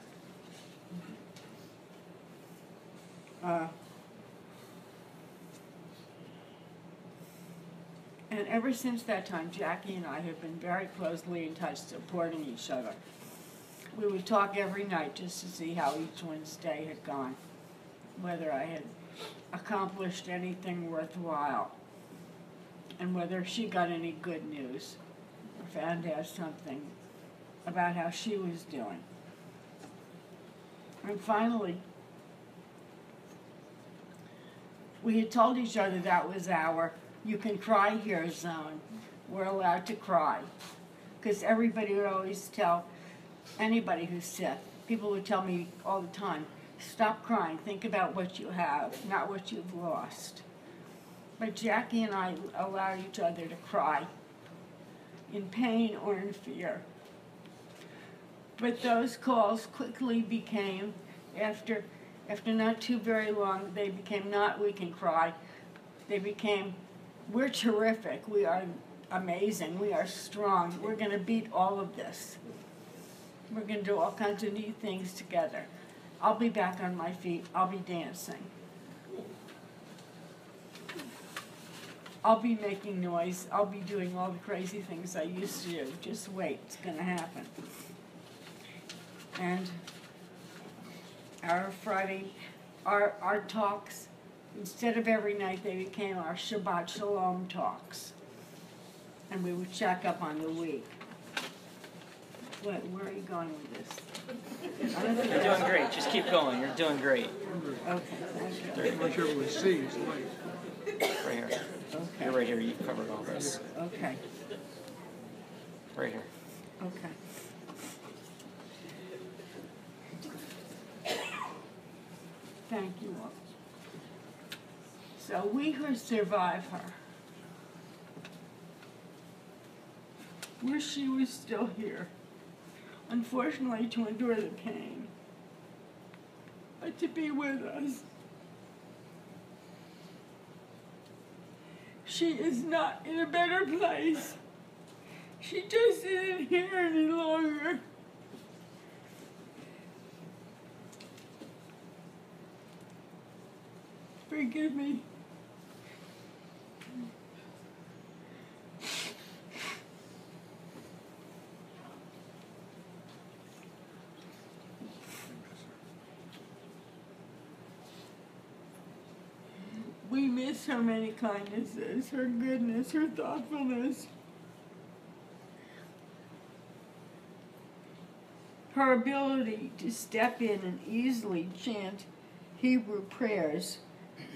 And ever since that time, Jackie and I have been very closely in touch, supporting each other. We would talk every night just to see how each one's day had gone, whether I had accomplished anything worthwhile, and whether she got any good news or found out something about how she was doing. And finally, we had told each other that was our "you can cry here" zone. We're allowed to cry. Because everybody would always tell anybody who's sick, people would tell me all the time, stop crying, think about what you have, not what you've lost. But Jackie and I allowed each other to cry in pain or in fear. But those calls quickly became, after not too very long, they became not "we can cry." They became, "we're terrific, we are amazing, we are strong, we're going to beat all of this. We're going to do all kinds of neat things together. I'll be back on my feet, I'll be dancing. I'll be making noise, I'll be doing all the crazy things I used to do. Just wait, it's going to happen." And our talks, instead of every night, they became our Shabbat Shalom talks. And we would check up on the week. What, where are you going with this? You're doing great. Just keep going. You're doing great. Okay, thank you. Much able to see is light. Right here. Okay. You're right here. You've covered all this. Okay, Right here. okay. Thank you all. So we who survive her, wish she was still here, unfortunately to endure the pain, but to be with us. She is not in a better place. She just isn't here any longer. Forgive me. We miss her many kindnesses, her goodness, her thoughtfulness. Her ability to step in and easily chant Hebrew prayers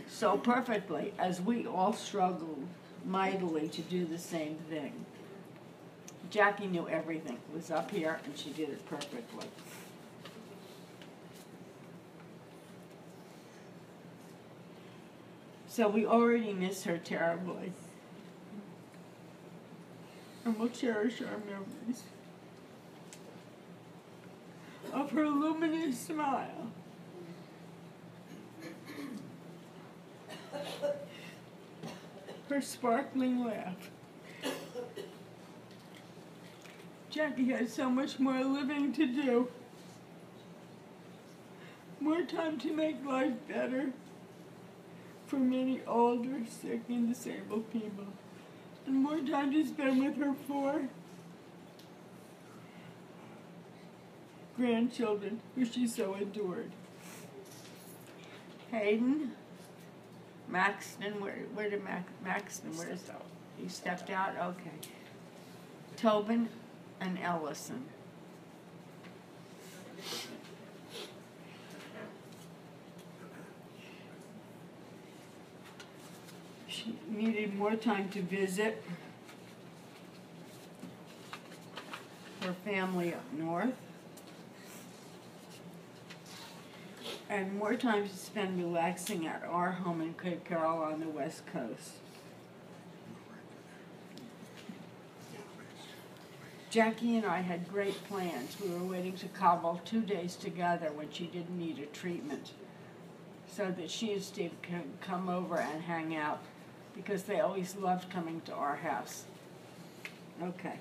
so perfectly, as we all struggled mightily to do the same thing. Jacque knew everything, was up here, and she did it perfectly. So we already miss her terribly. And we'll cherish our memories of her luminous smile, her sparkling laugh. Jacque has so much more living to do, more time to make life better for many older, sick, and disabled people, and more time to spend with her 4 grandchildren who she so adored. Hayden, Maxton, where did Maxton, where's that? He stepped out? Okay. Tobin and Ellison. She needed more time to visit her family up north, and more time to spend relaxing at our home in Cape Coral on the West Coast. Jacque and I had great plans. We were waiting to cobble 2 days together when she didn't need a treatment, so that she and Steve could come over and hang out, because they always loved coming to our house. Okay.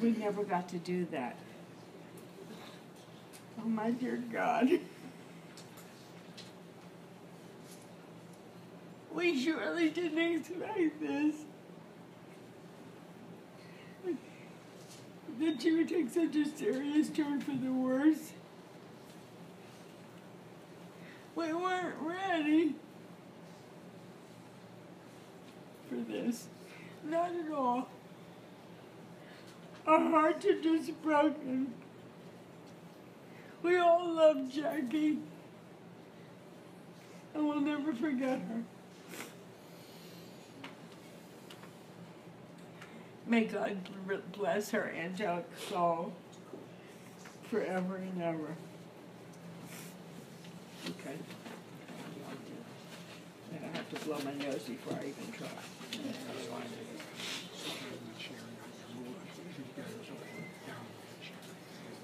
We never got to do that. Oh my dear God. We surely didn't expect this. That she would take such a serious turn for the worse. We weren't ready for this. Not at all. Our hearts are just broken. We all love Jacque, and we'll never forget her. May God bless her angelic soul forever and ever. Okay. I have to blow my nose before I even try.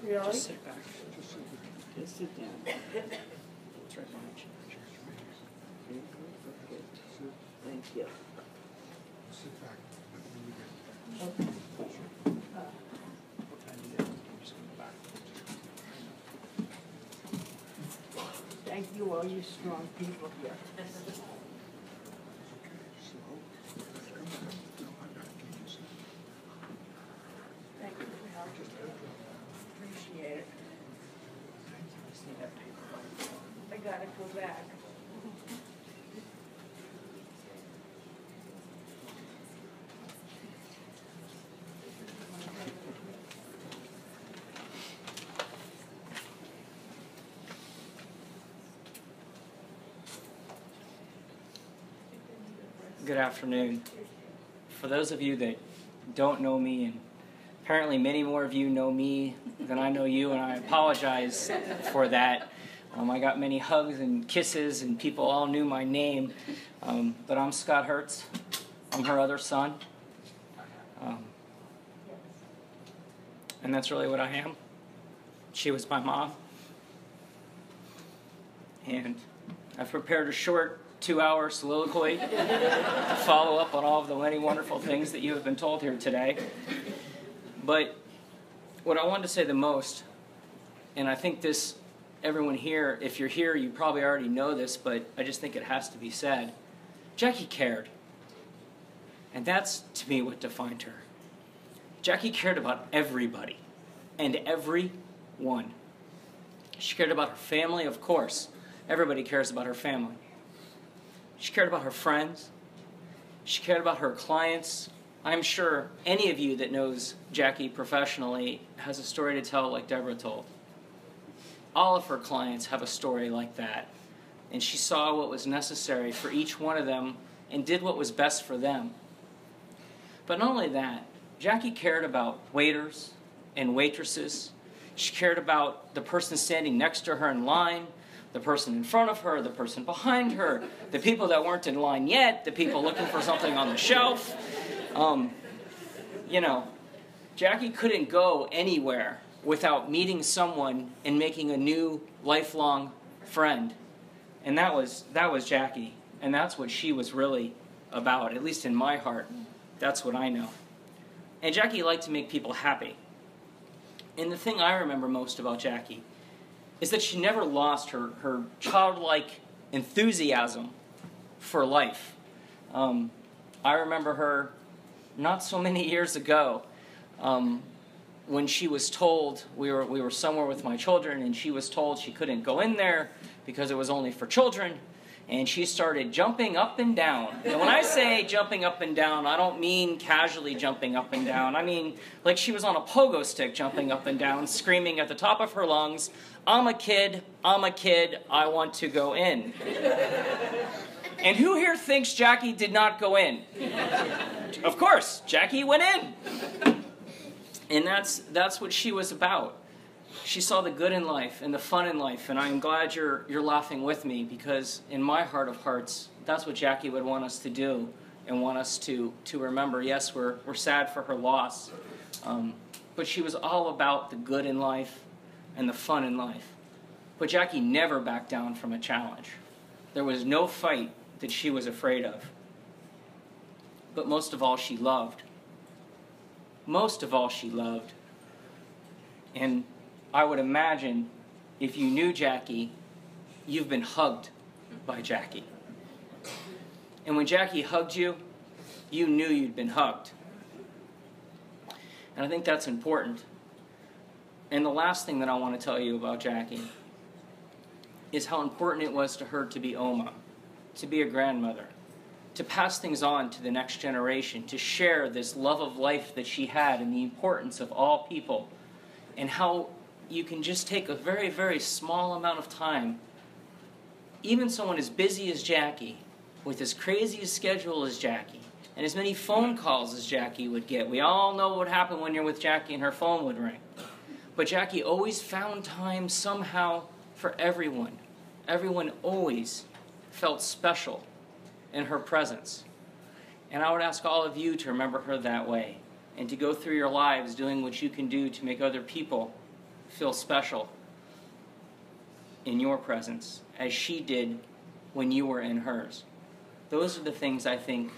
Really? Just sit back. Just sit down. It's right behind you. Thank you. Sit back. Okay. What time is it? I'm just going back. Thank you, all you strong people here. Thank you for helping. Appreciate it. Just need that paper. I gotta go back. Good afternoon. For those of you that don't know me, and apparently many more of you know me than I know you, and I apologize for that. I got many hugs and kisses, and people all knew my name. But I'm Scott Hertz. I'm her other son. And that's really what I am. She was my mom. And I've prepared a short 2-hour soliloquy to follow up on all of the many wonderful things that you have been told here today. But what I wanted to say the most, and I think this, everyone here, if you're here, you probably already know this, but I just think it has to be said. Jacque cared. And that's, to me, what defined her. Jacque cared about everybody and everyone. She cared about her family, of course. Everybody cares about her family. She cared about her friends. She cared about her clients, I'm sure any of you that knows Jacque professionally has a story to tell like Deborah told. All of her clients have a story like that. And she saw what was necessary for each one of them and did what was best for them. But not only that, Jacque cared about waiters and waitresses. She cared about the person standing next to her in line, the person in front of her, the person behind her, the people that weren't in line yet, the people looking for something on the shelf. You know, Jacque couldn't go anywhere without meeting someone and making a new lifelong friend. And that was Jacque. And that's what she was really about, at least in my heart. That's what I know. And Jacque liked to make people happy. And the thing I remember most about Jacque is that she never lost her childlike enthusiasm for life. I remember her not so many years ago when she was told, we were somewhere with my children, and she was told she couldn't go in there because it was only for children, and she started jumping up and down. And when I say jumping up and down, I don't mean casually jumping up and down. I mean like she was on a pogo stick jumping up and down, screaming at the top of her lungs, I'm a kid, I want to go in. And who here thinks Jacque did not go in? Of course, Jacque went in. And that's what she was about. She saw the good in life and the fun in life, and I'm glad you're laughing with me, because in my heart of hearts, that's what Jacque would want us to do and want us to remember. Yes, we're sad for her loss, but she was all about the good in life and the fun in life. But Jacque never backed down from a challenge. There was no fight that she was afraid of. But most of all, she loved. Most of all, she loved. And I would imagine if you knew Jacque, you've been hugged by Jacque. And when Jacque hugged you, you knew you'd been hugged. And I think that's important. And the last thing that I want to tell you about Jacque is how important it was to her to be Oma, to be a grandmother, to pass things on to the next generation, to share this love of life that she had and the importance of all people, and how you can just take a very, very small amount of time, even someone as busy as Jacque, with as crazy a schedule as Jacque, and as many phone calls as Jacque would get. We all know what would happen when you're with Jacque and her phone would ring. But Jacque always found time somehow for everyone. Everyone always felt special in her presence. And I would ask all of you to remember her that way, and to go through your lives doing what you can do to make other people feel special in your presence, as she did when you were in hers. Those are the things I think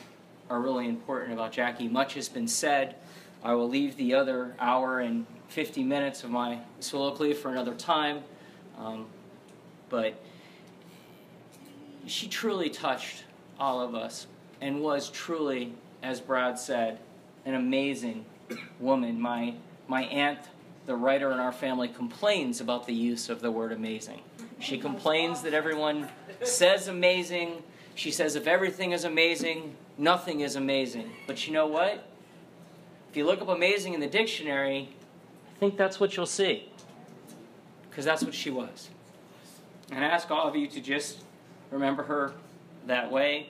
are really important about Jacque. Much has been said. I will leave the other hour and 50 minutes of my soliloquy for another time. But she truly touched all of us and was truly, as Brad said, an amazing woman. My aunt, the writer in our family, complains about the use of the word amazing. She complains that everyone says amazing. She says if everything is amazing, nothing is amazing. But you know what? If you look up amazing in the dictionary, I think that's what you'll see. Because that's what she was. And I ask all of you to just remember her that way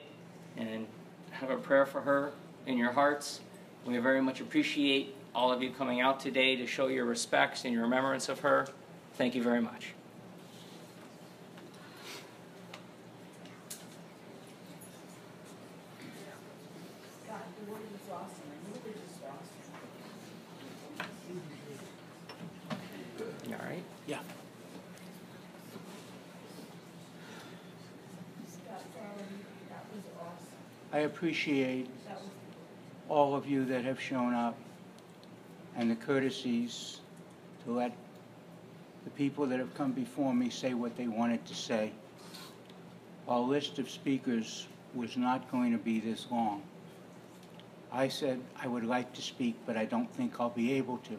and have a prayer for her in your hearts. We very much appreciate all of you coming out today to show your respects and your remembrance of her. Thank you very much. You all right? Yeah. I appreciate all of you that have shown up and the courtesies to let the people that have come before me say what they wanted to say. Our list of speakers was not going to be this long. I said I would like to speak, but I don't think I'll be able to.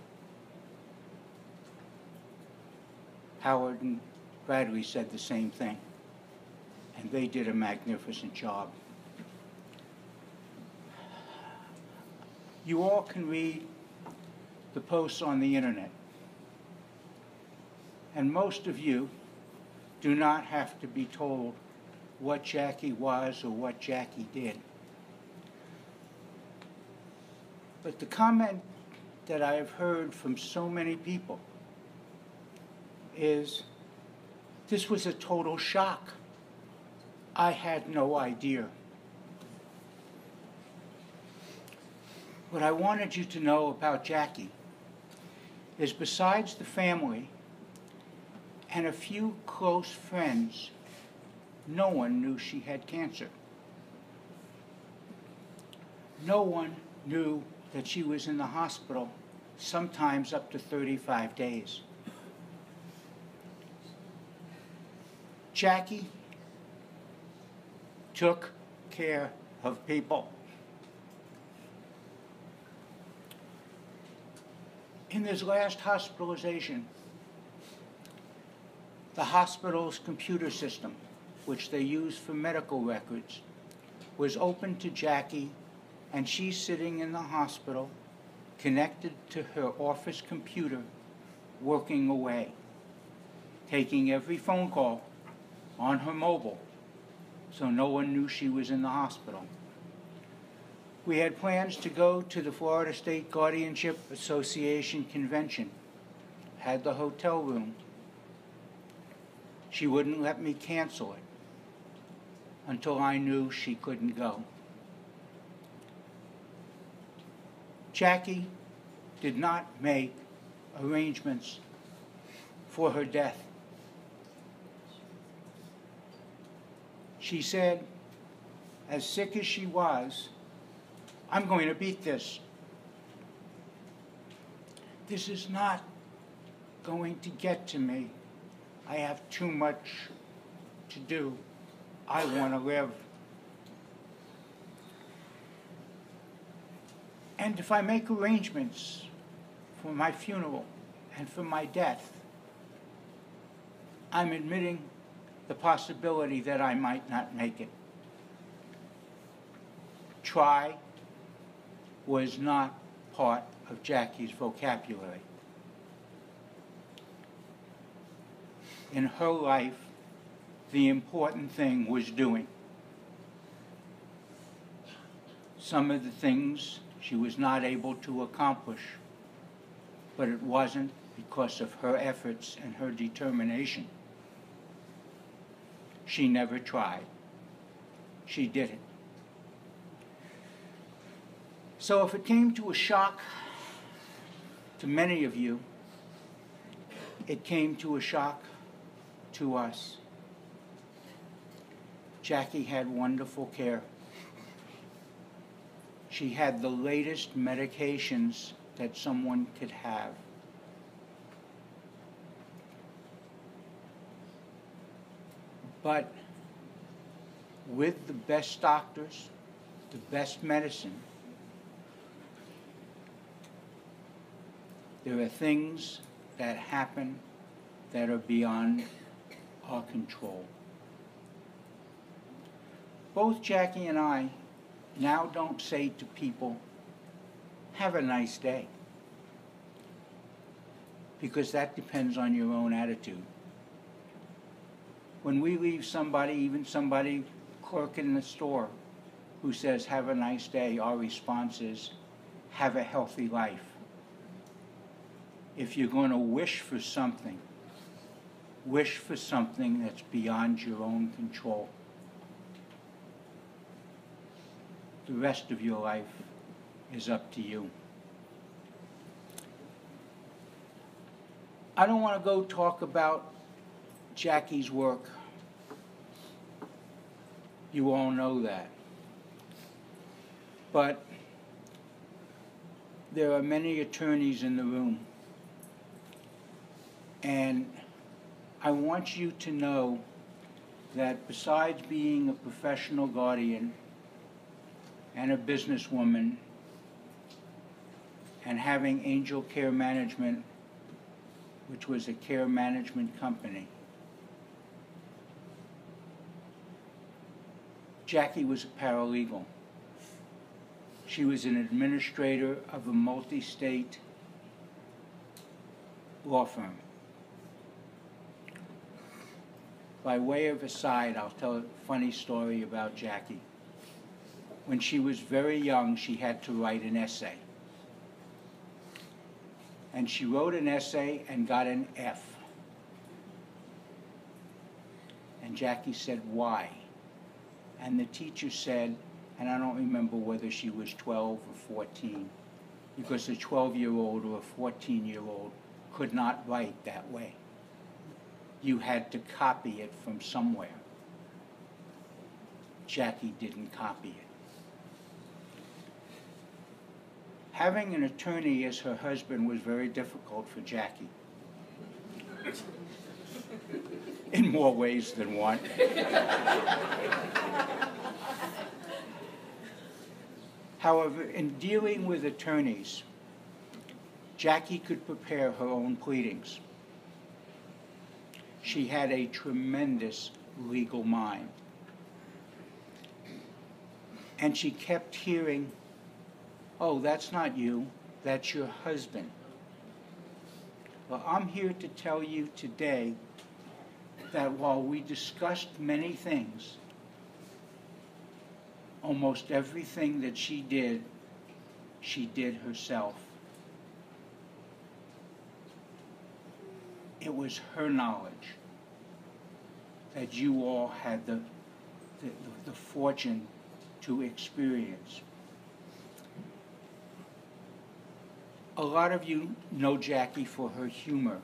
Howard and Bradley said the same thing, and they did a magnificent job. You all can read the posts on the internet. And most of you do not have to be told what Jacque was or what Jacque did. But the comment that I have heard from so many people is, this was a total shock. I had no idea. What I wanted you to know about Jacque is, besides the family and a few close friends, no one knew she had cancer. No one knew that she was in the hospital, sometimes up to 35 days. Jacque took care of people. In his last hospitalization, the hospital's computer system, which they use for medical records, was open to Jacque, and she's sitting in the hospital, connected to her office computer, working away, taking every phone call on her mobile, so no one knew she was in the hospital. We had plans to go to the Florida State Guardianship Association convention, had the hotel room. She wouldn't let me cancel it until I knew she couldn't go. Jacque did not make arrangements for her death. She said, as sick as she was, I'm going to beat this. This is not going to get to me. I have too much to do. I want to live. And if I make arrangements for my funeral and for my death, I'm admitting the possibility that I might not make it. Try was not part of Jacque's vocabulary. In her life, the important thing was doing. Some of the things she was not able to accomplish, but it wasn't because of her efforts and her determination. She never tried. She did it. So if it came to a shock to many of you, it came to a shock to us. Jacque had wonderful care. She had the latest medications that someone could have. But with the best doctors, the best medicine, there are things that happen that are beyond our control. Both Jacque and I now don't say to people, have a nice day, because that depends on your own attitude. When we leave somebody, even somebody clerk in the store, who says, have a nice day, our response is, have a healthy life. If you're going to wish for something that's beyond your own control. The rest of your life is up to you. I don't want to go talk about Jacque's work. You all know that. But there are many attorneys in the room. And I want you to know that besides being a professional guardian and a businesswoman and having Angel Care Management, which was a care management company, Jacque was a paralegal. She was an administrator of a multi-state law firm. By way of aside, I'll tell a funny story about Jackie. When she was very young, she had to write an essay. And she wrote an essay and got an F. And Jackie said, "Why?" And the teacher said, and I don't remember whether she was 12 or 14, because a 12-year-old or a 14-year-old could not write that way. You had to copy it from somewhere. Jackie didn't copy it. Having an attorney as her husband was very difficult for Jackie. In more ways than one. However, in dealing with attorneys, Jackie could prepare her own pleadings. She had a tremendous legal mind. And she kept hearing, "Oh, that's not you, that's your husband." Well, I'm here to tell you today that while we discussed many things, almost everything that she did herself. It was her knowledge that you all had the fortune to experience. A lot of you know Jackie for her humor.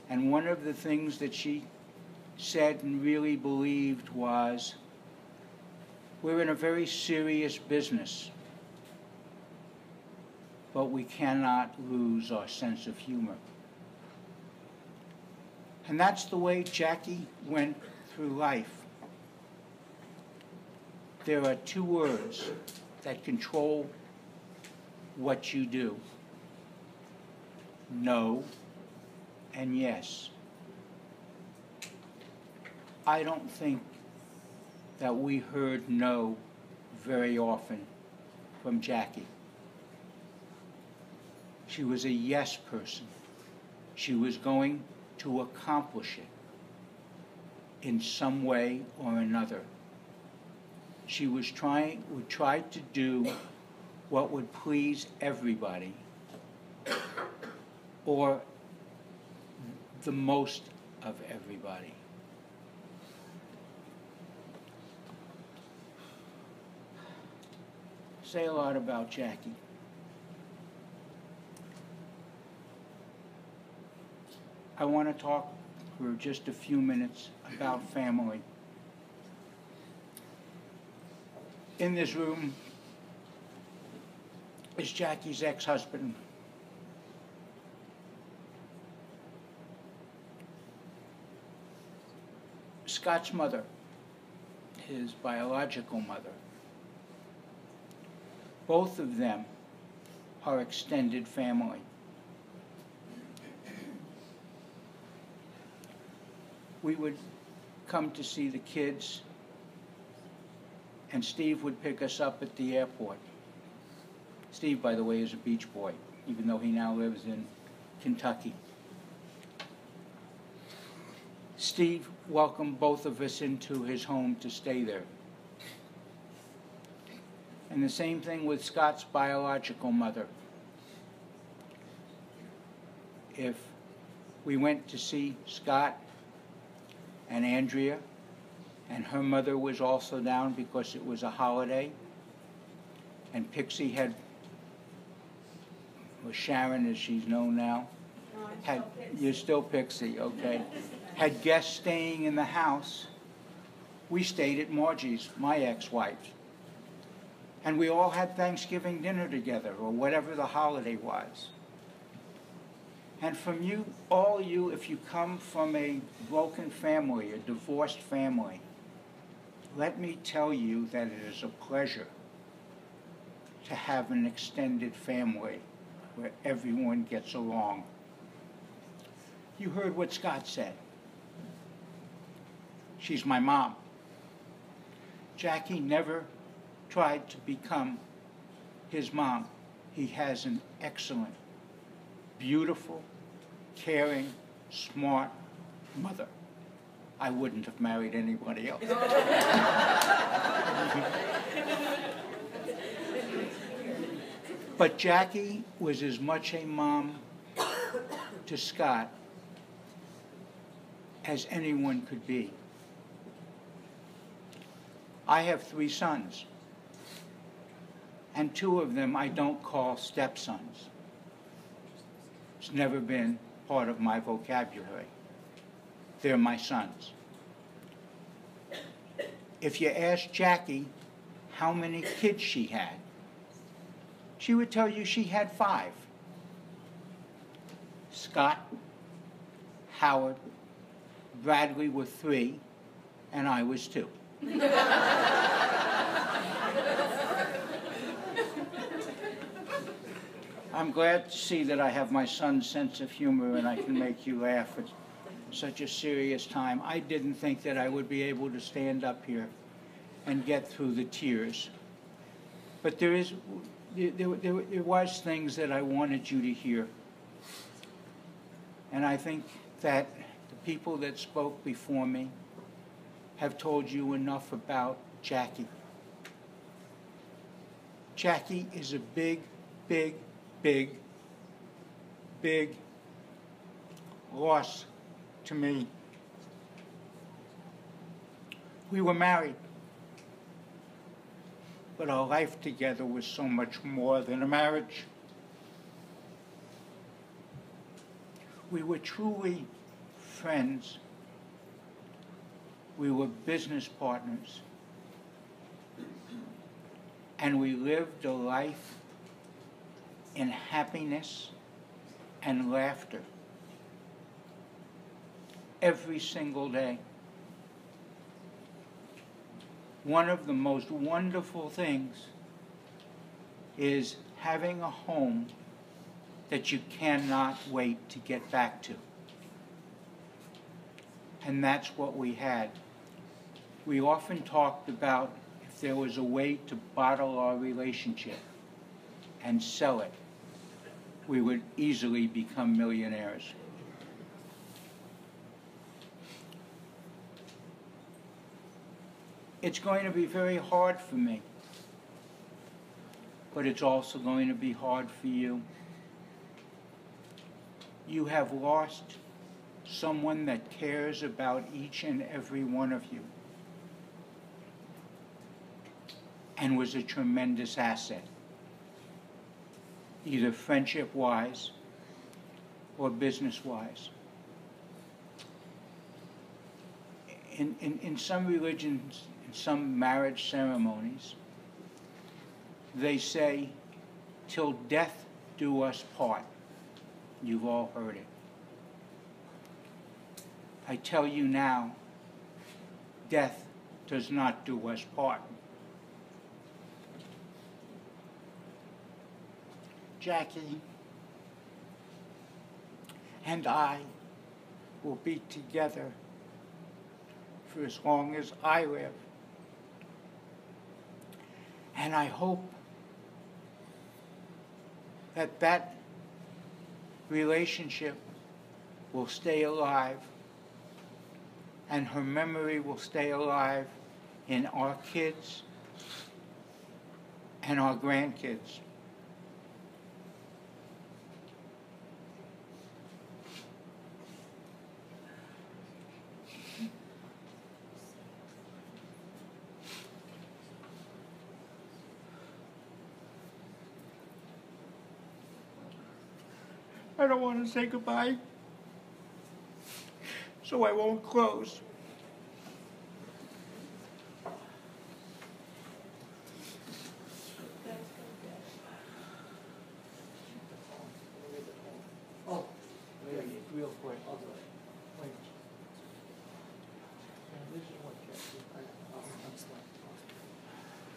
And one of the things that she said and really believed was, we're in a very serious business, but we cannot lose our sense of humor. And that's the way Jackie went through life. There are two words that control what you do: no and yes. I don't think that we heard no very often from Jackie. She was a yes person. She was going to accomplish it in some way or another. She would try to do what would please everybody, or the most of everybody. Say a lot about Jackie. I want to talk for just a few minutes about family. In this room is Jackie's ex-husband. Scott's mother, his biological mother. Both of them are extended family. We would come to see the kids, and Steve would pick us up at the airport. Steve, by the way, is a beach boy, even though he now lives in Kentucky. Steve welcomed both of us into his home to stay there. And the same thing with Scott's biological mother. If we went to see Scott and Andrea, and her mother was also down because it was a holiday, and Pixie had, or Sharon as she's known now, you're still Pixie, okay, had guests staying in the house, we stayed at Margie's, my ex-wife. And we all had Thanksgiving dinner together, or whatever the holiday was. And from you, all you, if you come from a broken family, a divorced family, let me tell you that it is a pleasure to have an extended family where everyone gets along. You heard what Scott said. She's my mom. Jackie never tried to become his mom, he has an excellent, beautiful, caring, smart mother. I wouldn't have married anybody else. But Jackie was as much a mom to Scott as anyone could be. I have 3 sons, and 2 of them I don't call stepsons. It's never been part of my vocabulary. They're my sons. If you ask Jackie how many kids she had, she would tell you she had 5. Scott, Howard, Bradley were 3, and I was 2. I'm glad to see that I have my son's sense of humor and I can make you laugh at such a serious time. I didn't think that I would be able to stand up here and get through the tears. But there was things that I wanted you to hear. And I think that the people that spoke before me have told you enough about Jackie. Jackie is a big, big, big, big loss to me. We were married, but our life together was so much more than a marriage. We were truly friends. We were business partners. And we lived a life in happiness and laughter every single day. One of the most wonderful things is having a home that you cannot wait to get back to. And that's what we had. We often talked about if there was a way to bottle our relationship and sell it, we would easily become millionaires. It's going to be very hard for me, but it's also going to be hard for you. You have lost someone that cares about each and every one of you and was a tremendous asset, either friendship-wise or business-wise. In some religions, in some marriage ceremonies, they say, "Till death do us part." You've all heard it. I tell you now, death does not do us part. Jackie and I will be together for as long as I live. And I hope that that relationship will stay alive and her memory will stay alive in our kids and our grandkids. I don't want to say goodbye, so I won't close. Oh, real quick. Wait. This is what Jackie,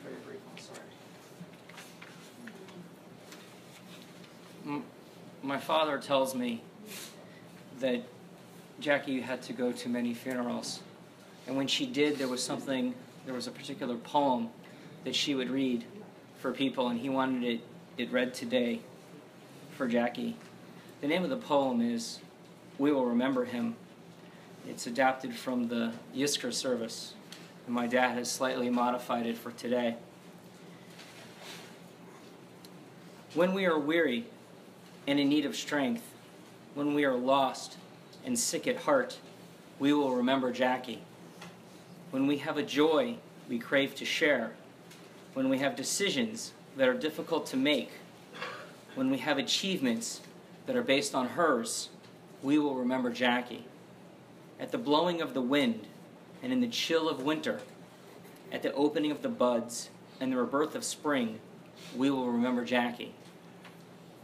very brief, I'm sorry. My father tells me that Jackie had to go to many funerals. And when she did, there was a particular poem that she would read for people, and he wanted it read today for Jackie. The name of the poem is We Will Remember Him. It's adapted from the Yiskra service, and my dad has slightly modified it for today. When we are weary and in need of strength, when we are lost and sick at heart, we will remember Jackie. When we have a joy we crave to share, when we have decisions that are difficult to make, when we have achievements that are based on hers, we will remember Jackie. At the blowing of the wind and in the chill of winter, at the opening of the buds and the rebirth of spring, we will remember Jackie.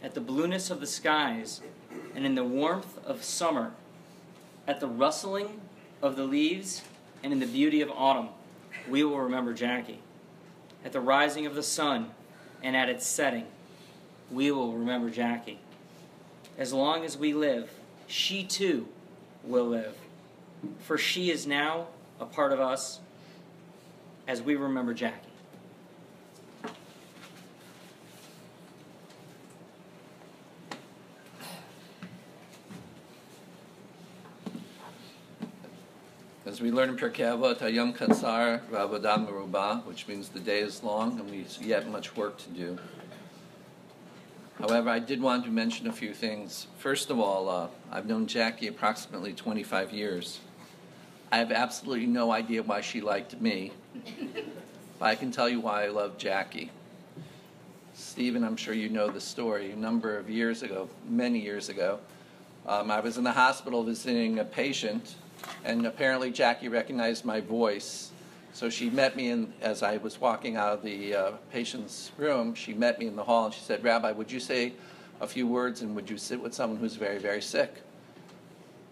At the blueness of the skies and in the warmth of summer, at the rustling of the leaves and in the beauty of autumn, we will remember Jackie. At the rising of the sun and at its setting, we will remember Jackie. As long as we live, she too will live, for she is now a part of us as we remember Jackie. As we learn in Pirkei Avot, Hayom Katzar v'Avodah Merubah, which means the day is long and we yet much work to do. However, I did want to mention a few things. First of all, I've known Jackie approximately 25 years. I have absolutely no idea why she liked me, but I can tell you why I love Jackie. Stephen, I'm sure you know the story. A number of years ago, many years ago, I was in the hospital visiting a patient, and apparently Jackie recognized my voice. So she met me as I was walking out of the patient's room. She met me in the hall and she said, "Rabbi, would you say a few words and would you sit with someone who's very, very sick?"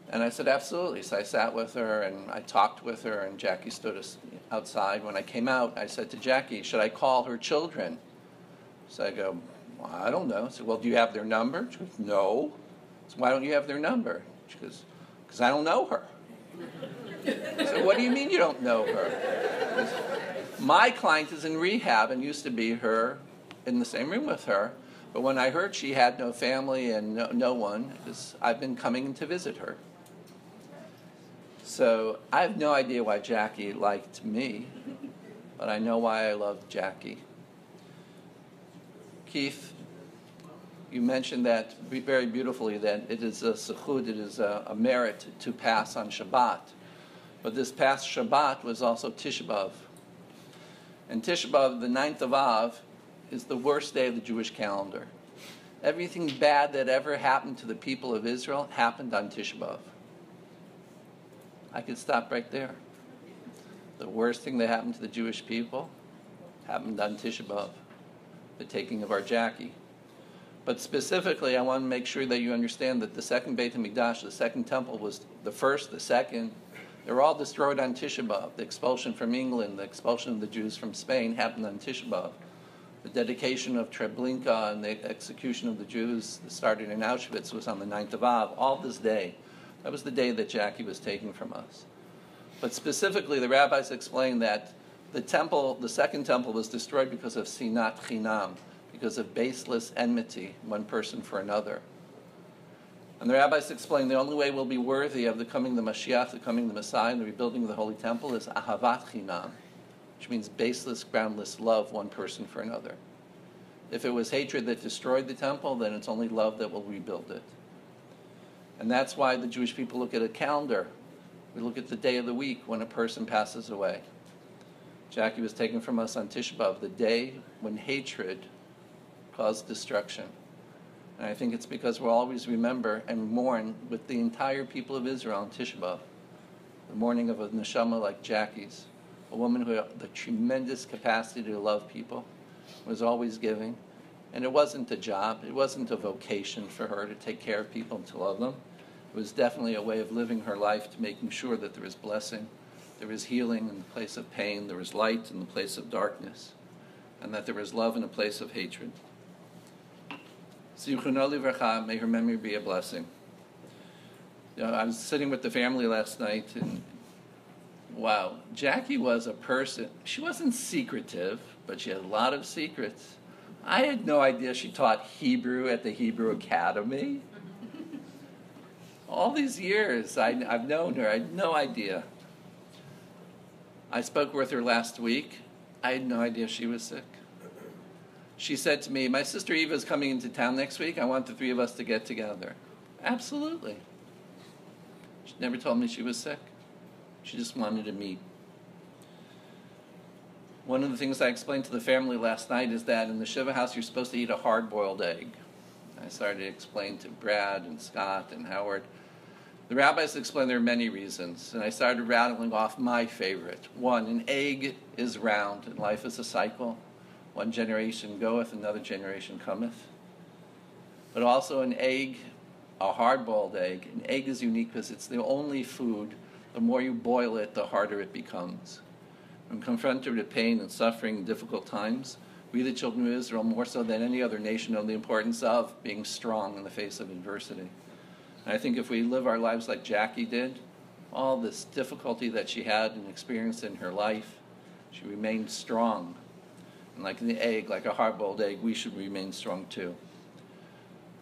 And I said, "Absolutely." So I sat with her and I talked with her, and Jackie stood outside. When I came out, I said to Jackie, "Should I call her children?" So I go, "Well, I don't know." I said, "Well, do you have their number?" She goes, "No." So why don't you have their number? She goes, "Because I don't know her." So what do you mean you don't know her? My client is in rehab and used to be her in the same room with her. But when I heard she had no family and no one, I've been coming to visit her. So I have no idea why Jackie liked me, but I know why I love Jackie. Keith, you mentioned that very beautifully, that it is a zechut, it is a merit to pass on Shabbat. But this past Shabbat was also Tisha B'Av. And Tisha B'Av, the 9th of Av, is the worst day of the Jewish calendar. Everything bad that ever happened to the people of Israel happened on Tisha B'Av. I could stop right there. The worst thing that happened to the Jewish people happened on Tisha B'Av, the taking of our Jackie. But specifically, I want to make sure that you understand that the second Beit HaMikdash, the second temple, was the first, the second. They were all destroyed on Tisha B'Av. The expulsion from England, the expulsion of the Jews from Spain happened on Tisha B'Av. The dedication of Treblinka and the execution of the Jews that started in Auschwitz was on the 9th of Av, all this day. That was the day that Jackie was taken from us. But specifically, the rabbis explained that the temple, the second temple, was destroyed because of sinat chinam, because of baseless enmity, one person for another. And the rabbis explained the only way we'll be worthy of the coming of the Mashiach, the coming of the Messiah, and the rebuilding of the Holy Temple is ahavat chinam, which means baseless, groundless love, one person for another. If it was hatred that destroyed the temple, then it's only love that will rebuild it. And that's why the Jewish people look at a calendar. We look at the day of the week when a person passes away. Jackie was taken from us on Tisha B'Av, the day when hatred caused destruction. And I think it's because we'll always remember and mourn with the entire people of Israel on Tisha B'Av, the mourning of a neshama like Jackie's, a woman who had the tremendous capacity to love people, was always giving. And it wasn't a job, it wasn't a vocation for her to take care of people and to love them. It was definitely a way of living her life, to making sure that there was blessing, there was healing in the place of pain, there was light in the place of darkness, and that there was love in a place of hatred. Zichrono livracha, may her memory be a blessing. I was sitting with the family last night, and wow, Jackie was a person. She wasn't secretive, but she had a lot of secrets. I had no idea she taught Hebrew at the Hebrew Academy. All these years I've known her, I had no idea. I spoke with her last week. I had no idea she was sick. She said to me, my sister Eva is coming into town next week. I want the three of us to get together. Absolutely. She never told me she was sick. She just wanted to meet. One of the things I explained to the family last night is that in the Shiva house you're supposed to eat a hard-boiled egg. I started to explain to Brad and Scott and Howard. The rabbis explained there are many reasons, and I started rattling off my favorite. One, an egg is round, and life is a cycle. One generation goeth, another generation cometh. But also an egg, a hard-boiled egg, an egg is unique because it's the only food, the more you boil it, the harder it becomes. When confronted with pain and suffering in difficult times, we, the children of Israel, more so than any other nation, know the importance of being strong in the face of adversity. And I think if we live our lives like Jackie did, all this difficulty that she had and experienced in her life, she remained strong. And like an egg, like a hard-boiled egg, we should remain strong too.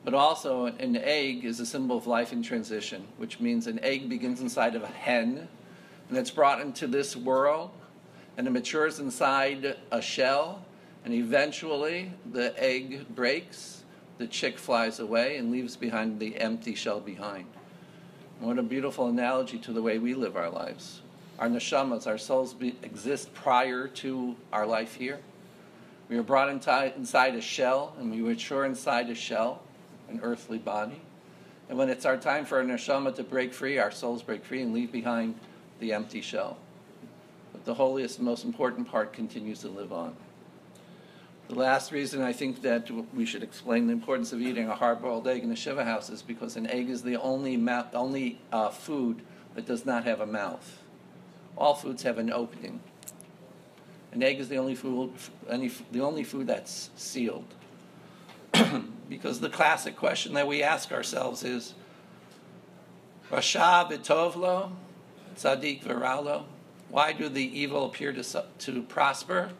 But also, an egg is a symbol of life in transition, which means an egg begins inside of a hen, and it's brought into this world, and it matures inside a shell, and eventually the egg breaks, the chick flies away, and leaves behind the empty shell behind. What a beautiful analogy to the way we live our lives. Our neshamas, our souls exist prior to our life here. We are brought inside a shell, and we mature inside a shell, an earthly body. And when it's our time for our neshama to break free, our souls break free and leave behind the empty shell. But the holiest and most important part continues to live on. The last reason I think that we should explain the importance of eating a hard-boiled egg in a Shiva house is because an egg is the only food that does not have a mouth. All foods have an opening. An egg is the only food that's sealed. Because the classic question that we ask ourselves is, Rasha v'tovlo, tzaddik v'ralo. Why do the evil appear to prosper,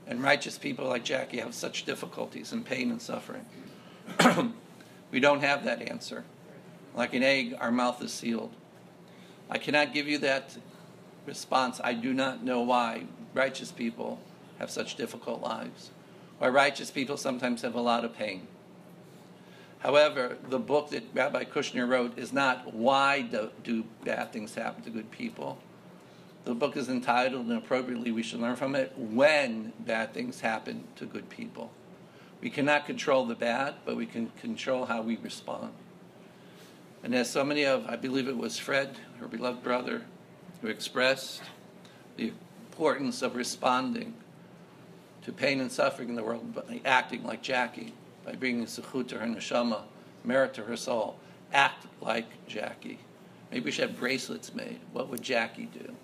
and righteous people like Jackie have such difficulties and pain and suffering? We don't have that answer. Like an egg, our mouth is sealed. I cannot give you that response. I do not know why righteous people have such difficult lives. Why righteous people sometimes have a lot of pain. However, the book that Rabbi Kushner wrote is not why do bad things happen to good people. The book is entitled, and appropriately we should learn from it, when bad things happen to good people. We cannot control the bad, but we can control how we respond. And as so many of, I believe it was Fred, her beloved brother, who expressed the importance of responding to pain and suffering in the world by acting like Jackie, by bringing zechut to her neshama, merit to her soul. Act like Jackie. Maybe we should have bracelets made. What would Jackie do?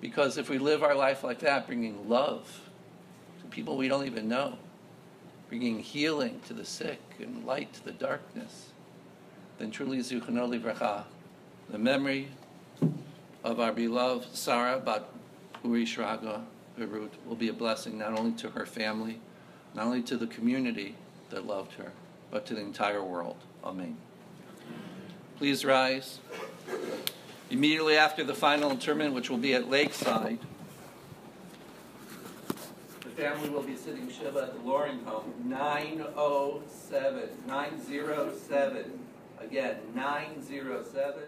Because if we live our life like that, bringing love to people we don't even know, bringing healing to the sick and light to the darkness, then truly Zichrono Livracha, the memory of our beloved Sarah Bat Uri Shraga Beirut will be a blessing not only to her family, not only to the community that loved her, but to the entire world. Amen. Please rise. Immediately after the final interment, which will be at Lakeside, the family will be sitting Shiva at the Loring home, 907. Again, 907.